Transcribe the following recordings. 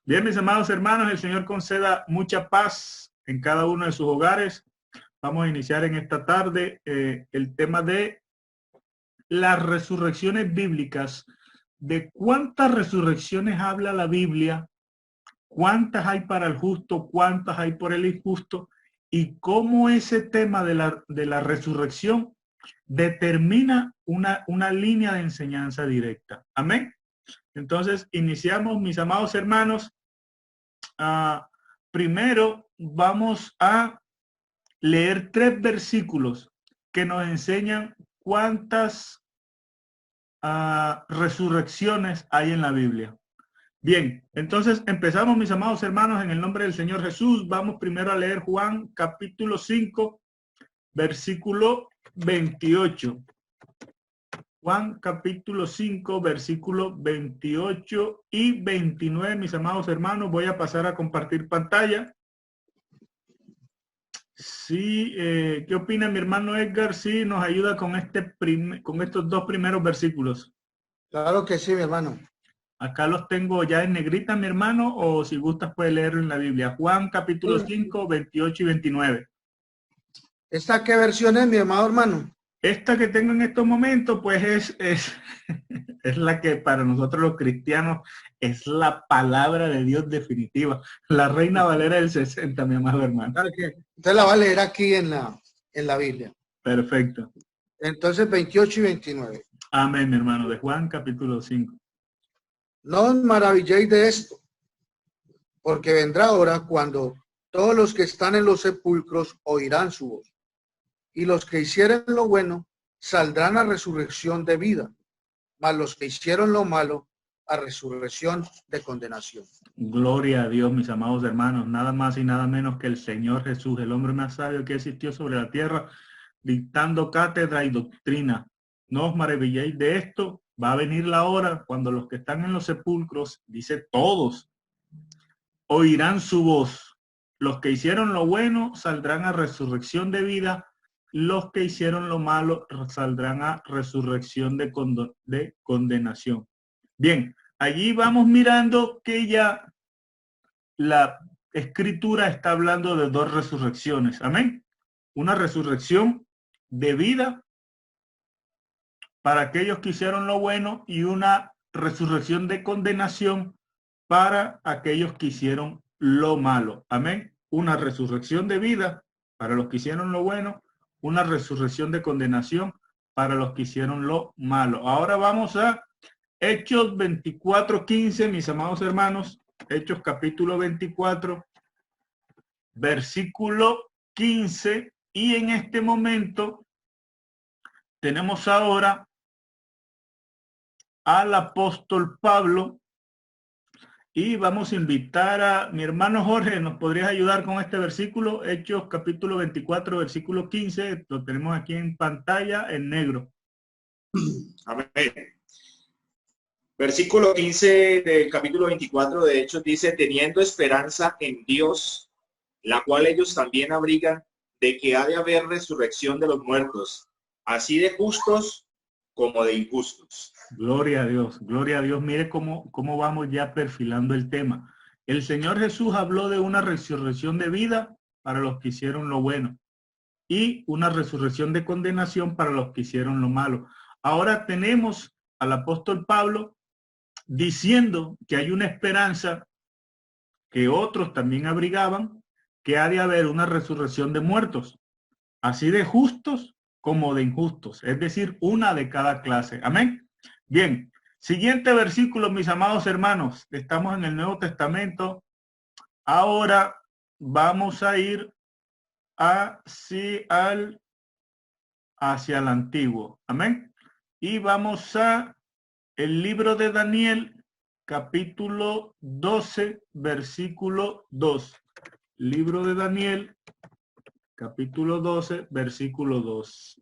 Bien, mis amados hermanos, el Señor conceda mucha paz en cada uno de sus hogares. Vamos a iniciar en esta tarde el tema de las resurrecciones bíblicas. ¿De cuántas resurrecciones habla la Biblia? ¿Cuántas hay para el justo? ¿Cuántas hay por el injusto? Y cómo ese tema de la resurrección determina una línea de enseñanza directa. Amén. Entonces, iniciamos, mis amados hermanos. Primero vamos a leer 3 versículos que nos enseñan cuántas resurrecciones hay en la Biblia. Bien, entonces empezamos, mis amados hermanos, en el nombre del Señor Jesús. Vamos primero a leer Juan capítulo 5, versículo 28. Juan capítulo 5, versículo 28 y 29, mis amados hermanos. Voy a pasar a compartir pantalla. Sí, ¿qué opina mi hermano Edgar? Sí, nos ayuda con con estos 2 primeros versículos. Claro que sí, mi hermano. Acá los tengo ya en negrita, mi hermano, o si gustas puedes leerlo en la Biblia. Juan capítulo 5, 28 y 29. ¿Esta qué versión es, mi amado hermano? Esta que tengo en estos momentos, pues es la que para nosotros los cristianos es la palabra de Dios definitiva. La Reina Valera del 60, mi amado hermano. Claro que usted la va a leer aquí en la Biblia. Perfecto. Entonces, 28 y 29. Amén, mi hermano, de Juan capítulo 5. No os maravilléis de esto, porque vendrá hora cuando todos los que están en los sepulcros oirán su voz, y los que hicieren lo bueno saldrán a resurrección de vida, mas los que hicieron lo malo a resurrección de condenación. Gloria a Dios, mis amados hermanos, nada más y nada menos que el Señor Jesús, el hombre más sabio que existió sobre la tierra, dictando cátedra y doctrina. No os maravilléis de esto, va a venir la hora cuando los que están en los sepulcros, dice todos, oirán su voz. Los que hicieron lo bueno saldrán a resurrección de vida, los que hicieron lo malo saldrán a resurrección de condenación. Bien, allí vamos mirando que ya la escritura está hablando de 2 resurrecciones. Amén. Una resurrección de vida para aquellos que hicieron lo bueno y una resurrección de condenación para aquellos que hicieron lo malo. Amén. Una resurrección de vida para los que hicieron lo bueno, una resurrección de condenación para los que hicieron lo malo. Ahora vamos a Hechos 24:15, mis amados hermanos. Hechos capítulo 24, versículo 15. Y en este momento tenemos ahora al apóstol Pablo y vamos a invitar a mi hermano Jorge. ¿Nos podrías ayudar con este versículo? Hechos capítulo 24, versículo 15. Lo tenemos aquí en pantalla en negro. Amén. Versículo 15 del capítulo 24 de Hechos dice, teniendo esperanza en Dios, la cual ellos también abrigan, de que ha de haber resurrección de los muertos, así de justos como de injustos. Gloria a Dios, gloria a Dios. Mire cómo vamos ya perfilando el tema. El Señor Jesús habló de una resurrección de vida para los que hicieron lo bueno y una resurrección de condenación para los que hicieron lo malo. Ahora tenemos al apóstol Pablo diciendo que hay una esperanza que otros también abrigaban, que ha de haber una resurrección de muertos, así de justos como de injustos, es decir, una de cada clase. Amén. Bien, siguiente versículo, mis amados hermanos. Estamos en el Nuevo Testamento. Ahora vamos a ir hacia el Antiguo. Amén. Y vamos a el libro de Daniel, capítulo 12, versículo 2. Libro de Daniel, capítulo 12, versículo 2.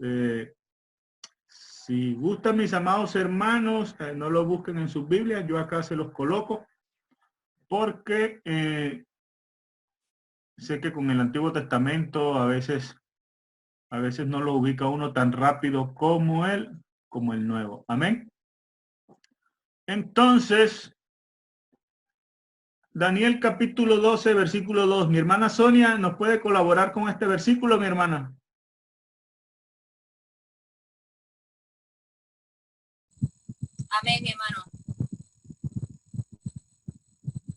Si gustan, mis amados hermanos, no lo busquen en sus Biblias, yo acá se los coloco, porque sé que con el Antiguo Testamento a veces no lo ubica uno tan rápido como el Nuevo. Amén. Entonces, Daniel capítulo 12, versículo 2. Mi hermana Sonia, ¿nos puede colaborar con este versículo, mi hermana? Amén, mi hermano.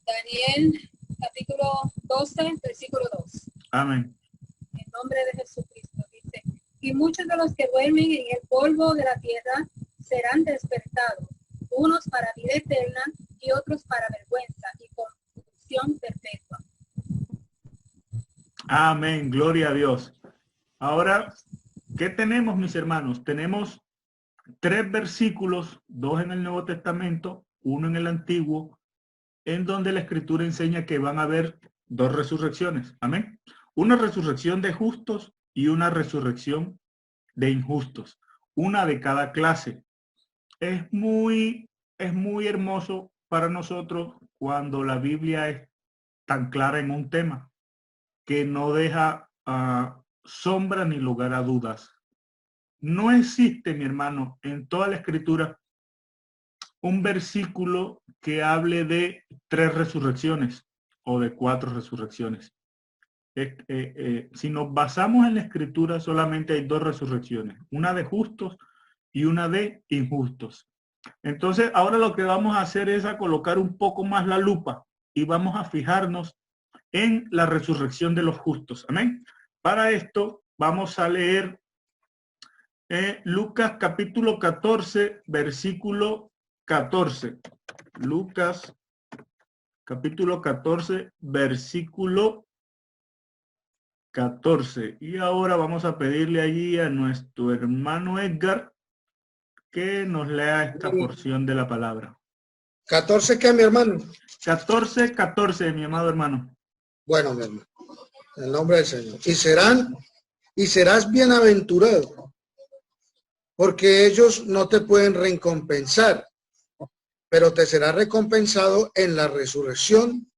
Daniel capítulo 12, versículo 2. Amén. En nombre de Jesucristo dice, y muchos de los que duermen en el polvo de la tierra serán despertados, unos para vida eterna y otros para vergüenza y confusión perpetua. Amén, gloria a Dios. Ahora, ¿qué tenemos, mis hermanos? Tenemos 3 versículos, 2 en el Nuevo Testamento, 1 en el Antiguo, en donde la Escritura enseña que van a haber 2 resurrecciones. Amén. Una resurrección de justos y una resurrección de injustos. Una de cada clase. Es muy hermoso para nosotros cuando la Biblia es tan clara en un tema que no deja sombra ni lugar a dudas. No existe, mi hermano, en toda la Escritura un versículo que hable de 3 resurrecciones o de 4 resurrecciones. Si nos basamos en la Escritura, solamente hay 2 resurrecciones, una de justos y una de injustos. Entonces, ahora lo que vamos a hacer es a colocar un poco más la lupa y vamos a fijarnos en la resurrección de los justos. Amén. Para esto, vamos a leer Lucas capítulo 14, versículo 14. Lucas capítulo 14, versículo 14. Y ahora vamos a pedirle allí a nuestro hermano Edgar que nos lea esta porción de la palabra. 14, ¿qué, mi hermano? 14, 14, mi amado hermano. Bueno, mi hermano, en el nombre del Señor. Y serás bienaventurado, porque ellos no te pueden recompensar, pero te será recompensado en la resurrección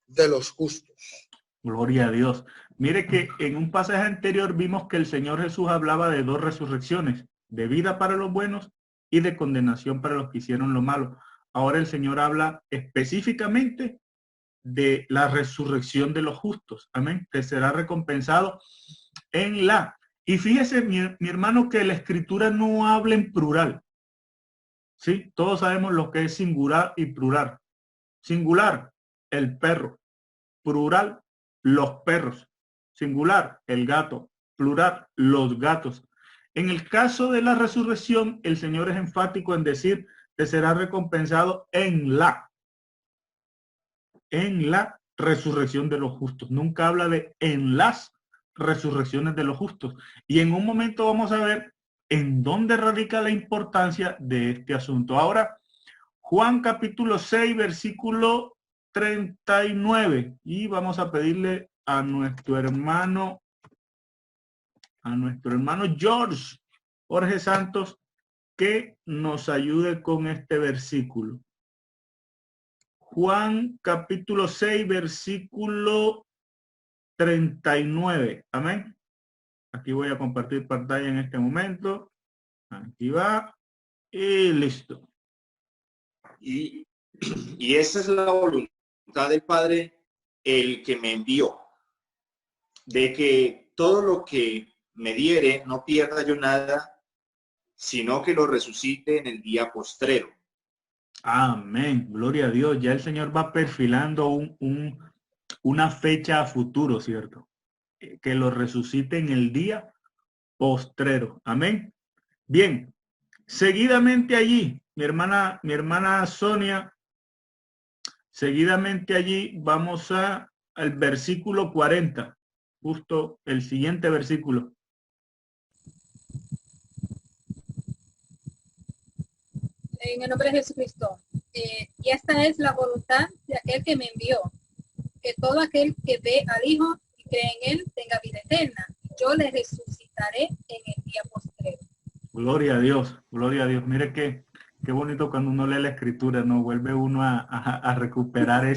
de los justos. Gloria a Dios. Mire que en un pasaje anterior vimos que el Señor Jesús hablaba de 2 resurrecciones, de vida para los buenos y de condenación para los que hicieron lo malo. Ahora el Señor habla específicamente de la resurrección de los justos. Amén. Te será recompensado en la. Y fíjese, mi hermano, que la Escritura no habla en plural. ¿Sí? Todos sabemos lo que es singular y plural. Singular, el perro. Plural, los perros. Singular, el gato. Plural, los gatos. En el caso de la resurrección, el Señor es enfático en decir, te será recompensado en la resurrección de los justos. Nunca habla de en las resurrecciones de los justos. Y en un momento vamos a ver en dónde radica la importancia de este asunto. Ahora, Juan capítulo 6, versículo 39. Y vamos a pedirle a nuestro hermano Jorge Santos que nos ayude con este versículo. Juan capítulo 6, versículo 39. Amén. Aquí voy a compartir pantalla en este momento. Aquí va. Y listo. Y esa es la voluntad del Padre, el que me envió, de que todo lo que me diere no pierda yo nada, sino que lo resucite en el día postrero. Amén. Gloria a Dios. Ya el Señor va perfilando una fecha a futuro, ¿cierto? Que lo resucite en el día postrero. Amén. Bien. Seguidamente allí, mi hermana Sonia, seguidamente allí vamos al versículo 40, justo el siguiente versículo. En el nombre de Jesucristo. Y esta es la voluntad de aquel que me envió, que todo aquel que ve al Hijo y cree en él tenga vida eterna. Yo le resucitaré en el día postrero. Gloria a Dios, gloria a Dios. Mire qué bonito cuando uno lee la Escritura, ¿no? Vuelve uno a recuperar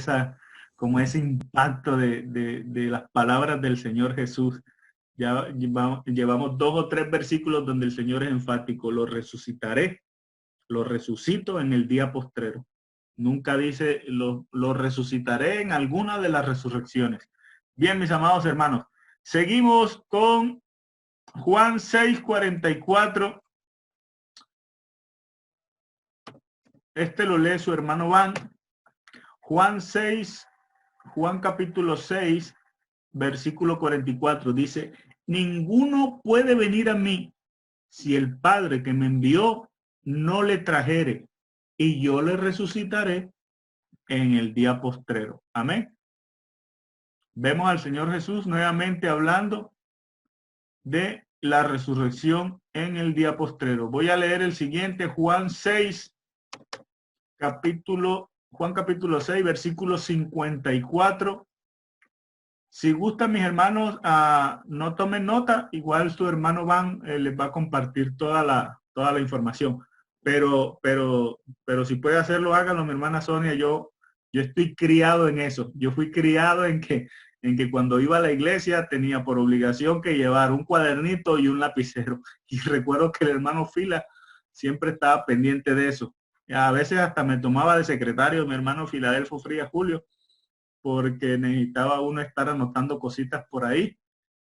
como ese impacto de las palabras del Señor Jesús. Ya llevamos 2 o 3 versículos donde el Señor es enfático: lo resucitaré, lo resucito en el día postrero. Nunca dice, lo resucitaré en alguna de las resurrecciones. Bien, mis amados hermanos, seguimos con Juan 6:44. Este lo lee su hermano Van. Juan capítulo 6, versículo 44. Dice, ninguno puede venir a mí si el Padre que me envió no le trajere, y yo le resucitaré en el día postrero. Amén. Vemos al Señor Jesús nuevamente hablando de la resurrección en el día postrero. Voy a leer el siguiente, Juan capítulo 6, versículo 54. Si gustan, mis hermanos, no tomen nota, igual su hermano Van les va a compartir toda la información. Pero si puede hacerlo, háganlo, mi hermana Sonia. Yo estoy criado en eso. Yo fui criado en que cuando iba a la iglesia tenía por obligación que llevar un cuadernito y un lapicero. Y recuerdo que el hermano Fila siempre estaba pendiente de eso. A veces hasta me tomaba de secretario mi hermano Filadelfo Frías Julio, porque necesitaba uno estar anotando cositas por ahí.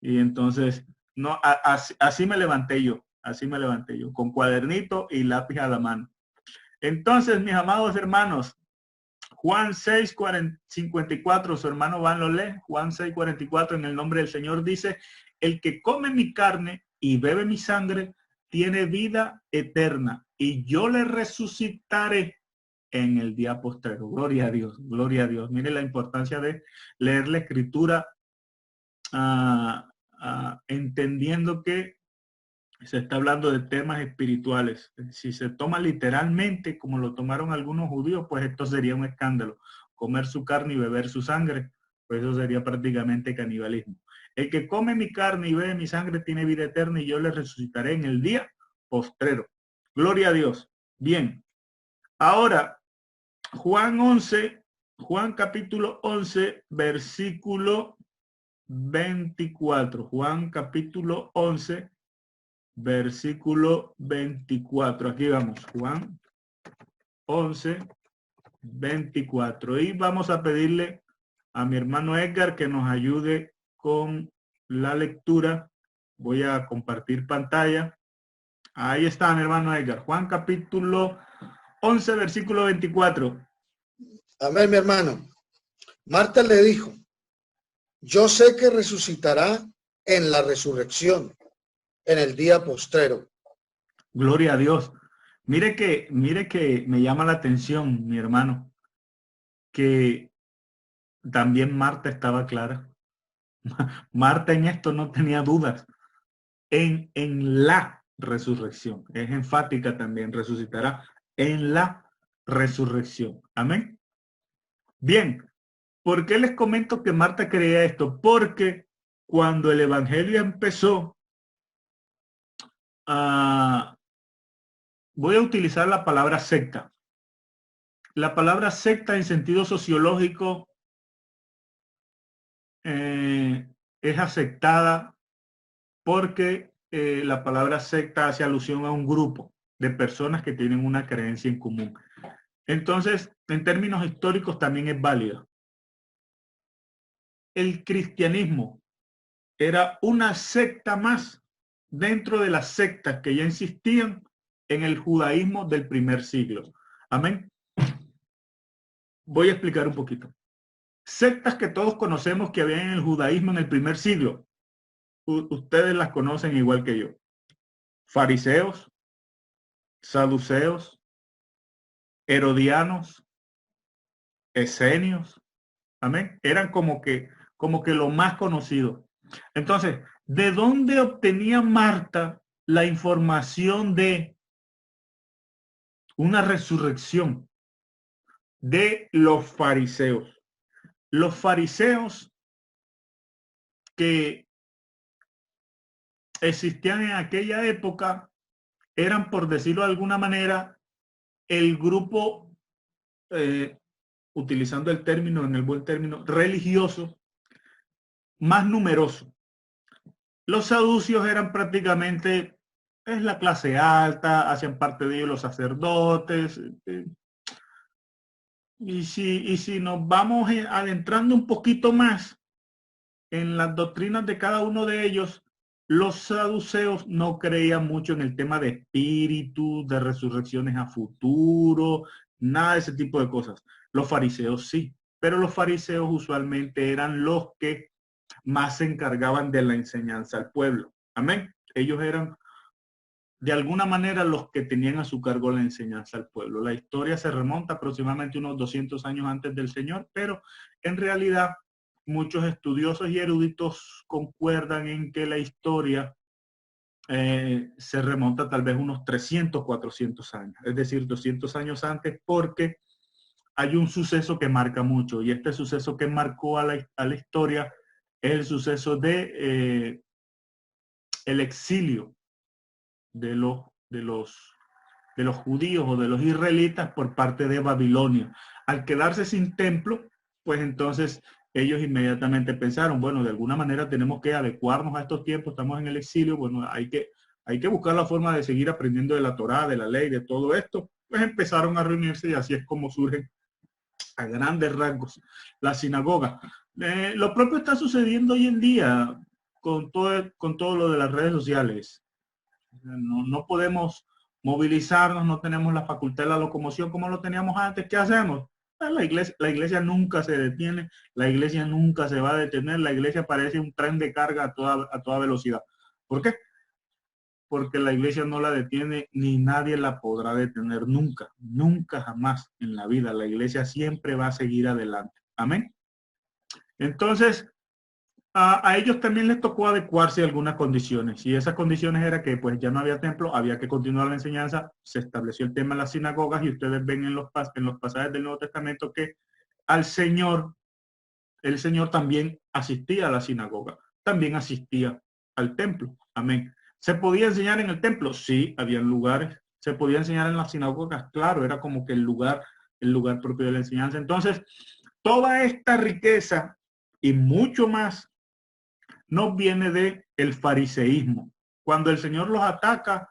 Y entonces, no, así me levanté yo, con cuadernito y lápiz a la mano. Entonces, mis amados hermanos, Juan 6:54, su hermano Van lo lee. Juan 6:44, en el nombre del Señor dice, el que come mi carne y bebe mi sangre tiene vida eterna, y yo le resucitaré en el día postrero. Gloria a Dios, gloria a Dios. Mire la importancia de leer la escritura entendiendo que se está hablando de temas espirituales. Si se toma literalmente, como lo tomaron algunos judíos, pues esto sería un escándalo. Comer su carne y beber su sangre, pues eso sería prácticamente canibalismo. El que come mi carne y bebe mi sangre tiene vida eterna, y yo le resucitaré en el día postrero. Gloria a Dios. Bien. Ahora, Juan capítulo 11, versículo 24. Juan capítulo 11, versículo 24. Aquí vamos, Juan 11, 24. Y vamos a pedirle a mi hermano Edgar que nos ayude con la lectura. Voy a compartir pantalla. Ahí está mi hermano Edgar. Juan capítulo 11, versículo 24. Amén, mi hermano. Marta le dijo, yo sé que resucitará en la resurrección, en el día postrero. Gloria a Dios. Mire que me llama la atención, mi hermano, que también Marta estaba clara. Marta en esto no tenía dudas. En la resurrección. Es enfática también. Resucitará en la resurrección. Amén. Bien. ¿Por qué les comento que Marta creía esto? Porque cuando el evangelio empezó, voy a utilizar la palabra secta. La palabra secta en sentido sociológico es aceptada porque la palabra secta hace alusión a un grupo de personas que tienen una creencia en común. Entonces, en términos históricos también es válida. El cristianismo era una secta más dentro de las sectas que ya existían en el judaísmo del primer siglo. Amén. Voy a explicar un poquito. Sectas que todos conocemos que había en el judaísmo en el primer siglo. Ustedes las conocen igual que yo. Fariseos, saduceos, herodianos, esenios. Amén. Eran como que lo más conocido. Entonces, ¿de dónde obtenía Marta la información de una resurrección? De los fariseos. Los fariseos que existían en aquella época eran, por decirlo de alguna manera, el grupo, utilizando el término, en el buen término, religioso, más numeroso. Los saducios eran prácticamente, es la clase alta, hacían parte de ellos los sacerdotes, Y si nos vamos adentrando un poquito más en las doctrinas de cada uno de ellos, los saduceos no creían mucho en el tema de espíritu, de resurrecciones a futuro, nada de ese tipo de cosas. Los fariseos sí, pero los fariseos usualmente eran los que más se encargaban de la enseñanza al pueblo. Amén. Ellos eran de alguna manera los que tenían a su cargo la enseñanza al pueblo. La historia se remonta aproximadamente unos 200 años antes del Señor, pero en realidad muchos estudiosos y eruditos concuerdan en que la historia se remonta tal vez unos 300, 400 años, es decir, 200 años antes, porque hay un suceso que marca mucho, y este suceso que marcó a la historia es el suceso de el exilio de los judíos o de los israelitas por parte de Babilonia. Al quedarse sin templo, pues entonces ellos inmediatamente pensaron, bueno, de alguna manera tenemos que adecuarnos a estos tiempos, estamos en el exilio, bueno, hay que buscar la forma de seguir aprendiendo de la Torá, de la ley, de todo esto. Pues empezaron a reunirse y así es como surgen a grandes rasgos la sinagoga. Lo propio está sucediendo hoy en día con todo lo de las redes sociales. No podemos movilizarnos, no tenemos la facultad de la locomoción como lo teníamos antes. ¿Qué hacemos? La iglesia nunca se detiene, la iglesia nunca se va a detener, la iglesia parece un tren de carga a toda velocidad. ¿Por qué? Porque la iglesia no la detiene ni nadie la podrá detener nunca, nunca jamás en la vida. La iglesia siempre va a seguir adelante. Amén. Entonces, a ellos también les tocó adecuarse a algunas condiciones, y esas condiciones era que pues ya no había templo, había que continuar la enseñanza, se estableció el tema de las sinagogas, y ustedes ven en los pasajes del Nuevo Testamento que el Señor también asistía a la sinagoga, también asistía al templo. Amén. ¿Se podía enseñar en el templo? Sí, había lugares. ¿Se podía enseñar en las sinagogas? Claro, era como que el lugar propio de la enseñanza. Entonces, toda esta riqueza y mucho más no viene de el fariseísmo. Cuando el Señor los ataca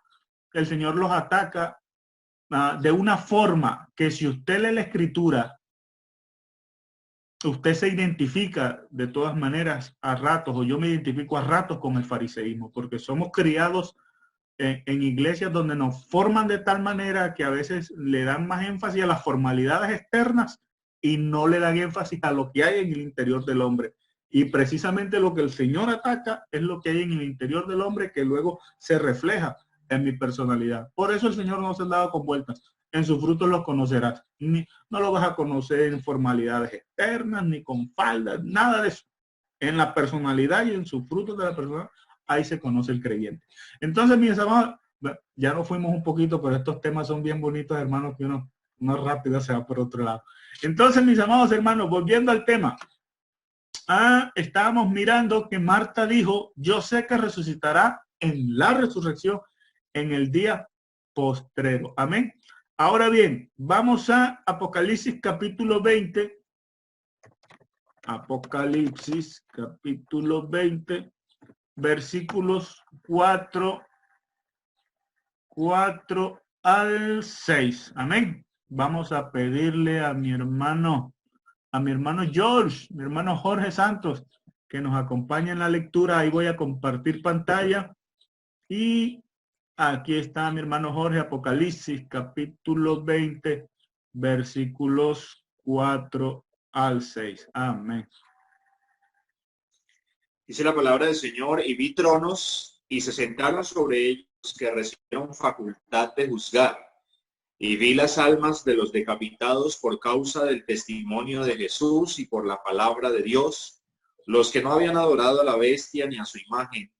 de una forma que si usted lee la Escritura, usted se identifica de todas maneras a ratos, o yo me identifico a ratos con el fariseísmo, porque somos criados en iglesias donde nos forman de tal manera que a veces le dan más énfasis a las formalidades externas y no le dan énfasis a lo que hay en el interior del hombre. Y precisamente lo que el Señor ataca es lo que hay en el interior del hombre, que luego se refleja en mi personalidad. Por eso el Señor no se ha dado con vueltas. En sus frutos los conocerás. No lo vas a conocer en formalidades externas, ni con faldas, nada de eso. En la personalidad y en sus frutos de la persona, ahí se conoce el creyente. Entonces, mis amados, ya nos fuimos un poquito, pero estos temas son bien bonitos, hermanos, que uno rápido se va por otro lado. Entonces, mis amados hermanos, volviendo al tema, estábamos mirando que Marta dijo, yo sé que resucitará en la resurrección en el día postrero. Amén. Ahora bien, vamos a Apocalipsis capítulo 20. Apocalipsis capítulo 20, versículos 4 al 6. Amén. Vamos a pedirle a mi hermano George, mi hermano Jorge Santos, que nos acompañe en la lectura. Ahí voy a compartir pantalla. Y aquí está mi hermano Jorge, Apocalipsis, capítulo 20, versículos 4 al 6. Amén. Dice la palabra del Señor, y vi tronos, y se sentaron sobre ellos que recibieron facultad de juzgar. Y vi las almas de los decapitados por causa del testimonio de Jesús y por la palabra de Dios, los que no habían adorado a la bestia ni a su imagen,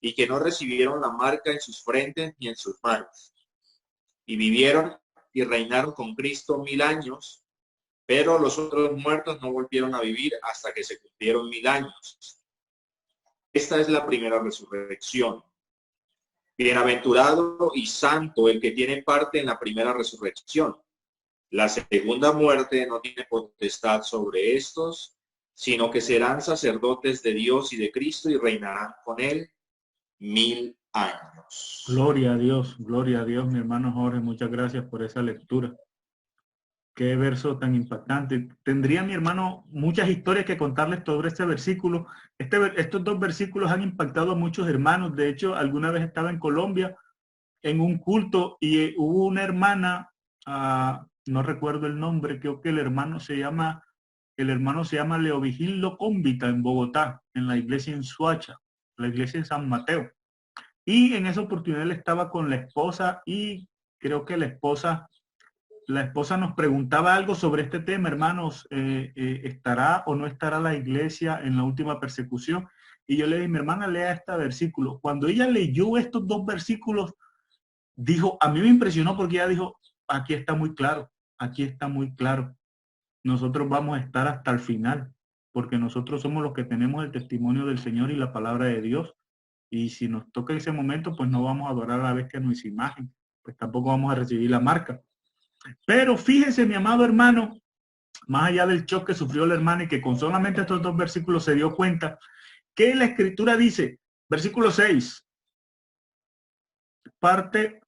y que no recibieron la marca en sus frentes ni en sus manos. Y vivieron y reinaron con Cristo 1000 años, pero los otros muertos no volvieron a vivir hasta que se cumplieron 1000 años. Esta es la primera resurrección. Bienaventurado y santo el que tiene parte en la primera resurrección. La segunda muerte no tiene potestad sobre estos, sino que serán sacerdotes de Dios y de Cristo y reinarán con él 1000 años. Gloria a Dios, mi hermano Jorge. Muchas gracias por esa lectura. Qué verso tan impactante. Tendría mi hermano muchas historias que contarles sobre este versículo. Estos dos versículos han impactado a muchos hermanos. De hecho, alguna vez estaba en Colombia en un culto y hubo una hermana, no recuerdo el nombre, creo que el hermano se llama Leovigildo Cómbita en Bogotá, en la iglesia en Suacha, la iglesia en San Mateo. Y en esa oportunidad él estaba con la esposa y creo que la esposa nos preguntaba algo sobre este tema, hermanos, ¿estará o no estará la iglesia en la última persecución? Y yo le dije, mi hermana, lea este versículo. Cuando ella leyó estos dos versículos, dijo, a mí me impresionó porque ella dijo, aquí está muy claro, aquí está muy claro. Nosotros vamos a estar hasta el final, porque nosotros somos los que tenemos el testimonio del Señor y la palabra de Dios. Y si nos toca ese momento, pues no vamos a adorar a la bestia en nuestra imagen, pues tampoco vamos a recibir la marca. Pero fíjese, mi amado hermano, más allá del shock que sufrió el hermano y que con solamente estos dos versículos se dio cuenta, que la Escritura dice, versículo 6,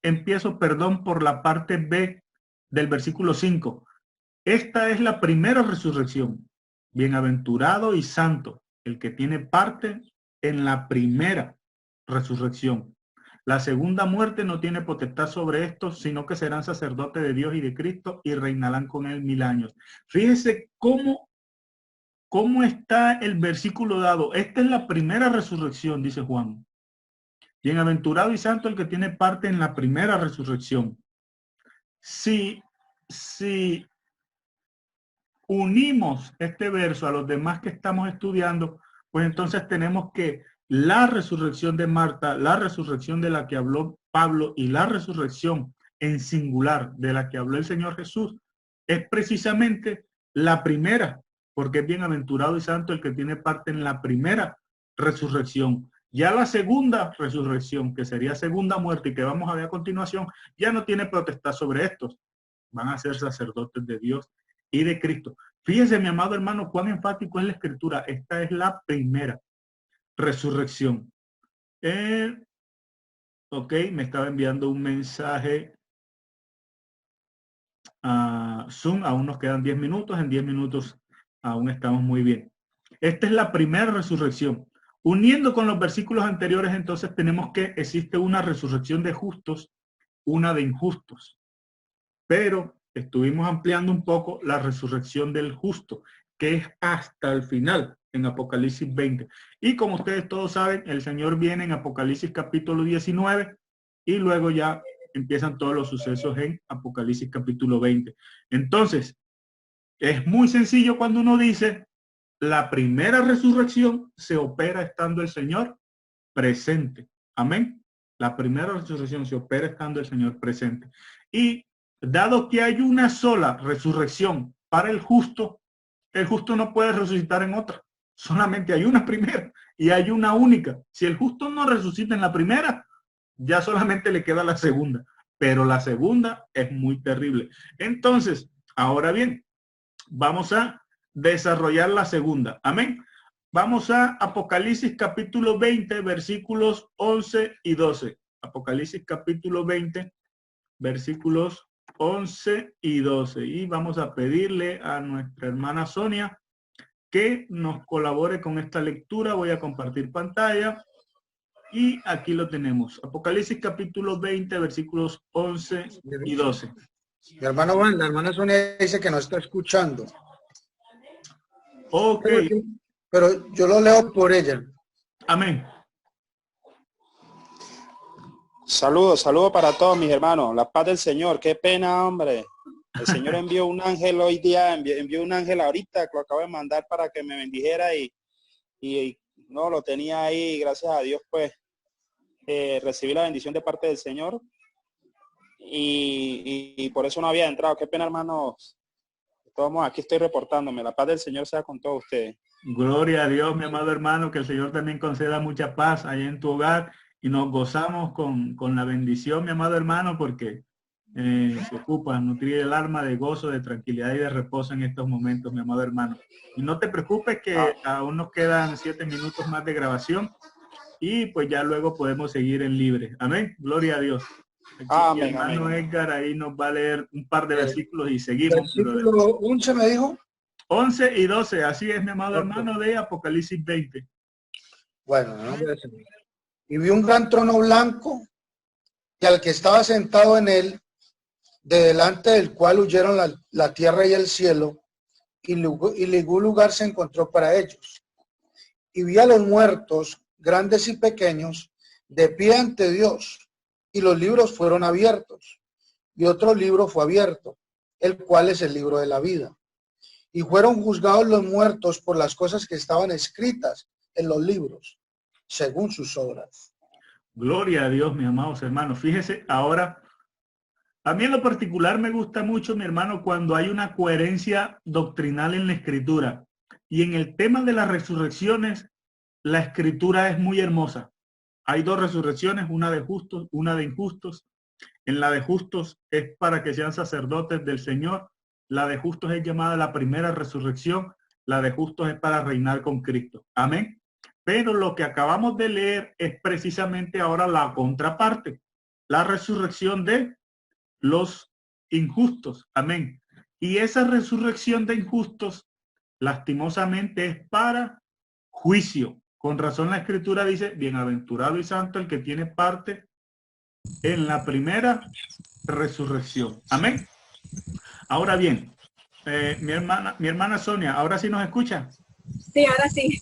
empiezo por la parte B del versículo 5. Esta es la primera resurrección. Bienaventurado y santo el que tiene parte en la primera resurrección. La segunda muerte no tiene potestad sobre estos, sino que serán sacerdotes de Dios y de Cristo y reinarán con él 1000 años. Fíjese cómo está el versículo dado. Esta es la primera resurrección, dice Juan. Bienaventurado y santo el que tiene parte en la primera resurrección. Si unimos este verso a los demás que estamos estudiando, pues entonces tenemos que la resurrección de Marta, la resurrección de la que habló Pablo y la resurrección en singular de la que habló el Señor Jesús es precisamente la primera, porque es bienaventurado y santo el que tiene parte en la primera resurrección. Ya la segunda resurrección, que sería segunda muerte y que vamos a ver a continuación, ya no tiene potestad sobre estos. Van a ser sacerdotes de Dios y de Cristo. Fíjese, mi amado hermano, cuán enfático es la Escritura. Esta es la primera resurrección. Ok, me estaba enviando un mensaje a Zoom. Aún nos quedan 10 minutos. En 10 minutos aún estamos muy bien. Esta es la primera resurrección. Uniendo con los versículos anteriores, entonces tenemos que existe una resurrección de justos, una de injustos. Pero estuvimos ampliando un poco la resurrección del justo, que es hasta el final, en Apocalipsis 20. Y como ustedes todos saben, el Señor viene en Apocalipsis capítulo 19 y luego ya empiezan todos los sucesos en Apocalipsis capítulo 20. Entonces, es muy sencillo cuando uno dice, la primera resurrección se opera estando el Señor presente. Amén. La primera resurrección se opera estando el Señor presente. Y dado que hay una sola resurrección para el justo no puede resucitar en otra. Solamente hay una primera y hay una única. Si el justo no resucita en la primera, ya solamente le queda la segunda. Pero la segunda es muy terrible. Entonces, ahora bien, vamos a desarrollar la segunda. Amén. Vamos a Apocalipsis capítulo 20, versículos 11 y 12. Apocalipsis capítulo 20, versículos 11 y 12. Y vamos a pedirle a nuestra hermana Sonia que nos colabore con esta lectura. Voy a compartir pantalla. Y aquí lo tenemos. Apocalipsis capítulo 20, versículos 11 y 12. Mi hermano Juan, la hermana Sonia dice que no está escuchando. Ok. Pero yo lo leo por ella. Amén. Saludos para todos mis hermanos. La paz del Señor. Qué pena, hombre. El Señor envió un ángel hoy día, envió un ángel ahorita que lo acabo de mandar para que me bendijera y no lo tenía ahí. Gracias a Dios, pues, recibí la bendición de parte del Señor y por eso no había entrado. Qué pena, hermanos. Todos aquí estoy reportándome. La paz del Señor sea con todos ustedes. Gloria a Dios, mi amado hermano, que el Señor también conceda mucha paz allá en tu hogar y nos gozamos con la bendición, mi amado hermano, porque se ocupa nutrir el alma de gozo, de tranquilidad y de reposo en estos momentos, mi amado hermano. Y no te preocupes que aún nos quedan 7 minutos más de grabación y pues ya luego podemos seguir en libre. Amén. Gloria a Dios. Amén, hermano amén. Edgar ahí nos va a leer un par de versículos y seguimos. Versículo 11 me dijo. 11 y 12, así es, mi amado Ok. hermano, de Apocalipsis 20. Bueno, en el nombre del Señor. Y vi un gran trono blanco y al que estaba sentado en él, de delante del cual huyeron la tierra y el cielo, y ningún lugar se encontró para ellos. Y vi a los muertos, grandes y pequeños, de pie ante Dios, y los libros fueron abiertos. Y otro libro fue abierto, el cual es el libro de la vida. Y fueron juzgados los muertos por las cosas que estaban escritas en los libros, según sus obras. Gloria a Dios, mis amados hermanos. Fíjese, ahora, a mí en lo particular me gusta mucho, mi hermano, cuando hay una coherencia doctrinal en la escritura. Y en el tema de las resurrecciones, la escritura es muy hermosa. Hay dos resurrecciones, una de justos, una de injustos. En la de justos es para que sean sacerdotes del Señor. La de justos es llamada la primera resurrección. La de justos es para reinar con Cristo. Amén. Pero lo que acabamos de leer es precisamente ahora la contraparte. La resurrección de los injustos. Amén. Y esa resurrección de injustos, lastimosamente, es para juicio. Con razón la escritura dice, bienaventurado y santo el que tiene parte en la primera resurrección. Amén. Ahora bien, mi hermana Sonia, ¿ahora sí nos escucha? Sí, ahora sí.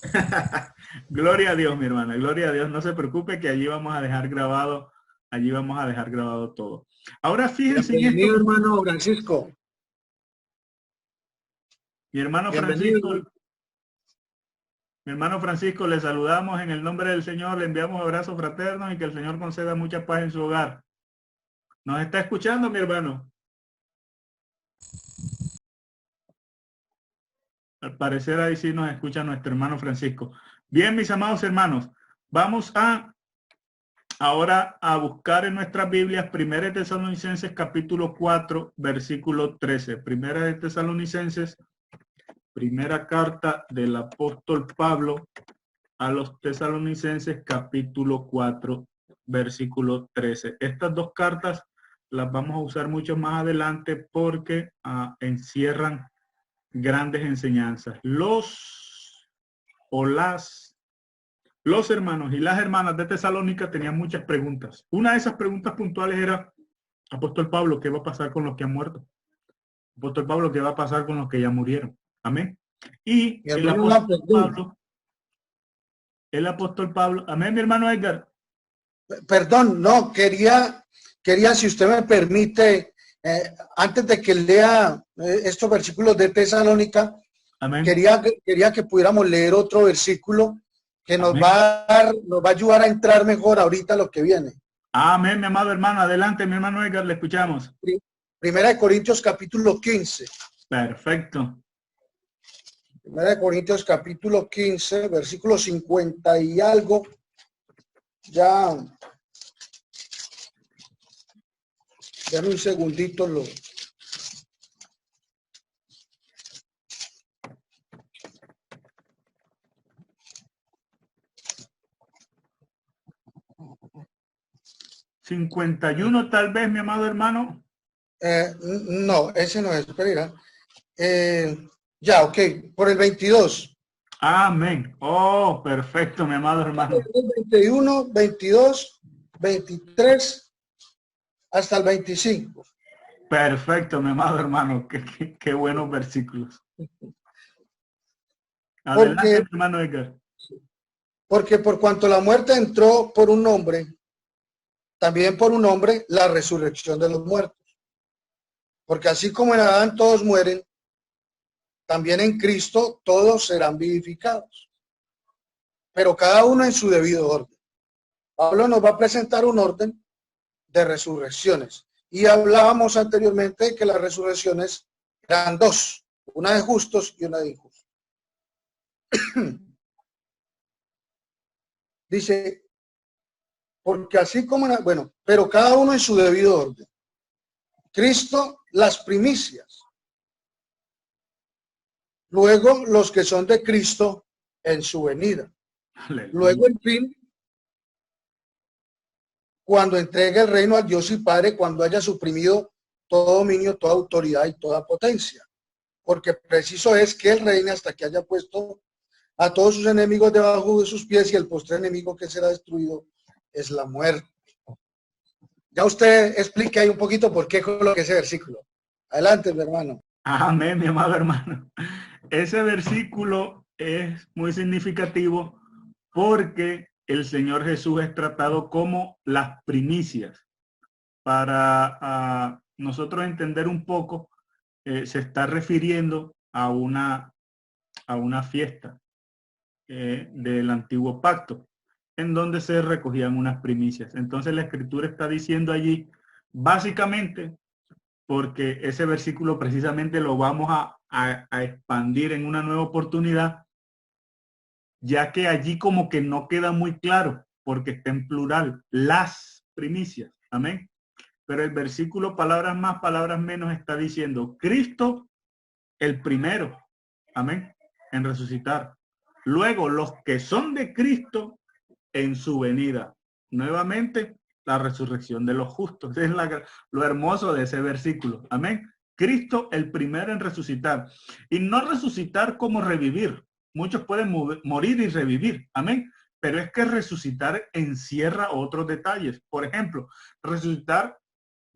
Gloria a Dios, mi hermana, gloria a Dios. No se preocupe que allí vamos a dejar grabado todo. Ahora fíjense en esto. Bienvenido, hermano Francisco. Mi hermano Bienvenido. Francisco, mi hermano Francisco, le saludamos en el nombre del Señor, le enviamos abrazos fraternos y que el Señor conceda mucha paz en su hogar. ¿Nos está escuchando, mi hermano? Al parecer ahí sí nos escucha nuestro hermano Francisco. Bien, mis amados hermanos, vamos ahora a buscar en nuestras Biblias 1 Tesalonicenses capítulo 4, versículo 13. 1 Tesalonicenses, primera carta del apóstol Pablo a los Tesalonicenses capítulo 4, versículo 13. Estas dos cartas las vamos a usar mucho más adelante porque encierran grandes enseñanzas. Los hermanos y las hermanas de Tesalónica tenían muchas preguntas. Una de esas preguntas puntuales era, apóstol Pablo, ¿qué va a pasar con los que han muerto? Apóstol Pablo, ¿qué va a pasar con los que ya murieron? Amén. Y el apóstol Pablo, amén, mi hermano Edgar. Perdón, no, quería, si usted me permite, antes de que lea estos versículos de Tesalónica, amén. Quería que pudiéramos leer otro versículo que nos va a ayudar a entrar mejor ahorita lo que viene. Amén, mi amado hermano. Adelante, mi hermano Edgar, le escuchamos. Primera de Corintios capítulo 15. Perfecto. Primera de Corintios capítulo 15, versículo 50 y algo. Ya. Dame un segundito. 51 tal vez, mi amado hermano. No, ese no es, espera. Ya, ok, por el 22. Amén. Oh, perfecto, mi amado hermano. 21, 22, 23, hasta el 25. Perfecto, mi amado hermano. Qué buenos versículos. Adelante, mi hermano Edgar. Porque por cuanto la muerte entró por un hombre, también por un hombre la resurrección de los muertos. Porque así como en Adán todos mueren, también en Cristo todos serán vivificados. Pero cada uno en su debido orden. Pablo nos va a presentar un orden de resurrecciones. Y hablábamos anteriormente de que las resurrecciones eran dos, una de justos y una de injustos. Dice, porque así como, pero cada uno en su debido orden. Cristo, las primicias. Luego los que son de Cristo en su venida. Aleluya. Luego, en fin, cuando entregue el reino al Dios y Padre, cuando haya suprimido todo dominio, toda autoridad y toda potencia. Porque preciso es que Él reine hasta que haya puesto a todos sus enemigos debajo de sus pies, y el postre enemigo que será destruido es la muerte. Ya usted explique ahí un poquito por qué coloque ese versículo. Adelante, mi hermano. Amén, mi amado hermano. Ese versículo es muy significativo porque el Señor Jesús es tratado como las primicias. Para nosotros entender un poco, se está refiriendo a una fiesta del antiguo pacto, en donde se recogían unas primicias. Entonces la escritura está diciendo allí, básicamente, porque ese versículo precisamente lo vamos a expandir en una nueva oportunidad, ya que allí como que no queda muy claro, porque está en plural, las primicias. Amén. Pero el versículo, palabras más, palabras menos, está diciendo Cristo el primero. Amén. En resucitar. Luego, los que son de Cristo en su venida. Nuevamente, la resurrección de los justos. Es lo hermoso de ese versículo. Amén. Cristo el primero en resucitar. Y no resucitar como revivir. Muchos pueden morir y revivir. Amén. Pero es que resucitar encierra otros detalles. Por ejemplo, resucitar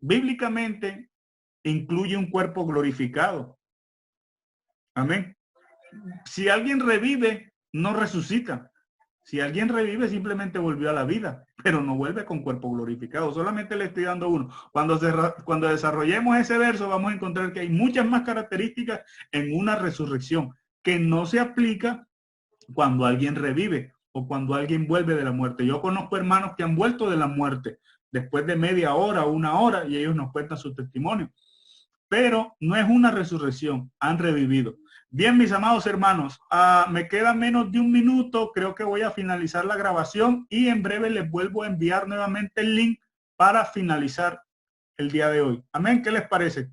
bíblicamente incluye un cuerpo glorificado. Amén. Si alguien revive, no resucita. Si alguien revive, simplemente volvió a la vida, pero no vuelve con cuerpo glorificado. Solamente le estoy dando uno. Cuando desarrollemos ese verso, vamos a encontrar que hay muchas más características en una resurrección que no se aplica cuando alguien revive o cuando alguien vuelve de la muerte. Yo conozco hermanos que han vuelto de la muerte después de media hora o una hora, y ellos nos cuentan su testimonio. Pero no es una resurrección, han revivido. Bien, mis amados hermanos, me queda menos de un minuto, creo que voy a finalizar la grabación y en breve les vuelvo a enviar nuevamente el link para finalizar el día de hoy. Amén, ¿qué les parece?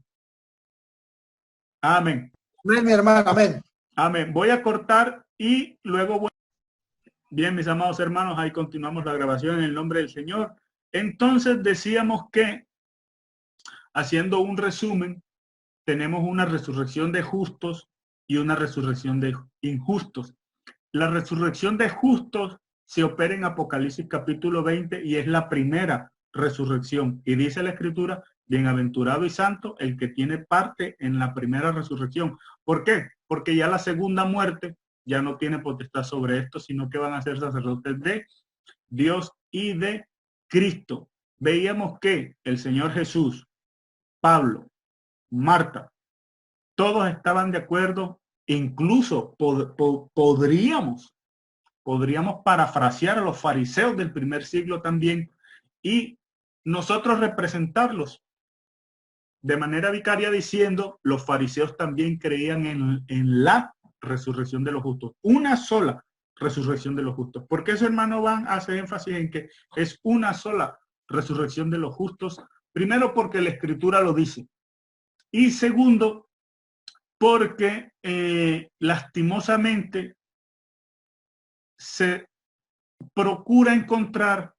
Amén. Amén, mi hermano, amén. Amén. Voy a cortar y luego voy. Bien, mis amados hermanos, ahí continuamos la grabación en el nombre del Señor. Entonces decíamos que, haciendo un resumen, tenemos una resurrección de justos y una resurrección de injustos. La resurrección de justos se opera en Apocalipsis capítulo 20 y es la primera resurrección. Y dice la Escritura, bienaventurado y santo el que tiene parte en la primera resurrección. ¿Por qué? Porque ya la segunda muerte ya no tiene potestad sobre esto, sino que van a ser sacerdotes de Dios y de Cristo. Veíamos que el Señor Jesús, Pablo, Marta, todos estaban de acuerdo, incluso podríamos parafrasear a los fariseos del primer siglo también y nosotros representarlos de manera vicaria diciendo, los fariseos también creían en la resurrección de los justos, una sola resurrección de los justos. ¿Por qué eso, hermano, van a hacer énfasis en que es una sola resurrección de los justos? Primero, porque la Escritura lo dice. Y segundo, porque lastimosamente se procura encontrar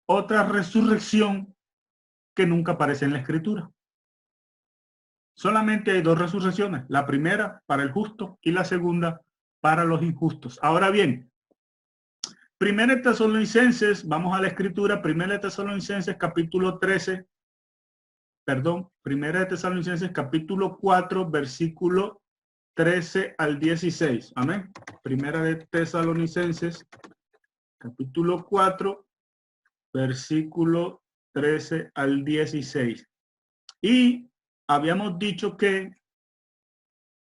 otra resurrección que nunca aparece en la Escritura. Solamente hay dos resurrecciones, la primera para el justo y la segunda para los injustos. Ahora bien, Primera de Tesalonicenses, vamos a la Escritura, Primera de Tesalonicenses capítulo 13, Primera de Tesalonicenses capítulo 4, versículo 13 al 16. Amén. Primera de Tesalonicenses capítulo 4, versículo 13 al 16. Y habíamos dicho que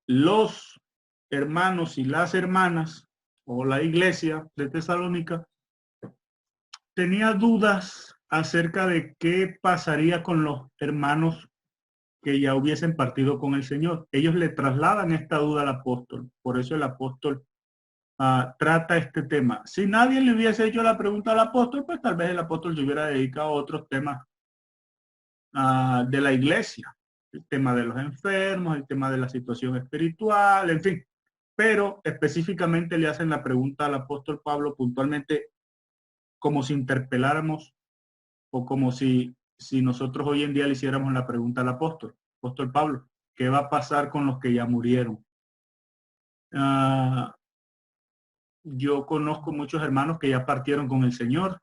los hermanos y las hermanas o la iglesia de Tesalónica tenía dudas acerca de qué pasaría con los hermanos que ya hubiesen partido con el Señor. Ellos le trasladan esta duda al apóstol. Por eso el apóstol trata este tema. Si nadie le hubiese hecho la pregunta al apóstol, pues tal vez el apóstol se hubiera dedicado a otros temas de la iglesia. El tema de los enfermos, el tema de la situación espiritual, en fin. Pero específicamente le hacen la pregunta al apóstol Pablo puntualmente como si interpeláramos o como si nosotros hoy en día le hiciéramos la pregunta al apóstol Pablo, ¿qué va a pasar con los que ya murieron? Yo conozco muchos hermanos que ya partieron con el Señor.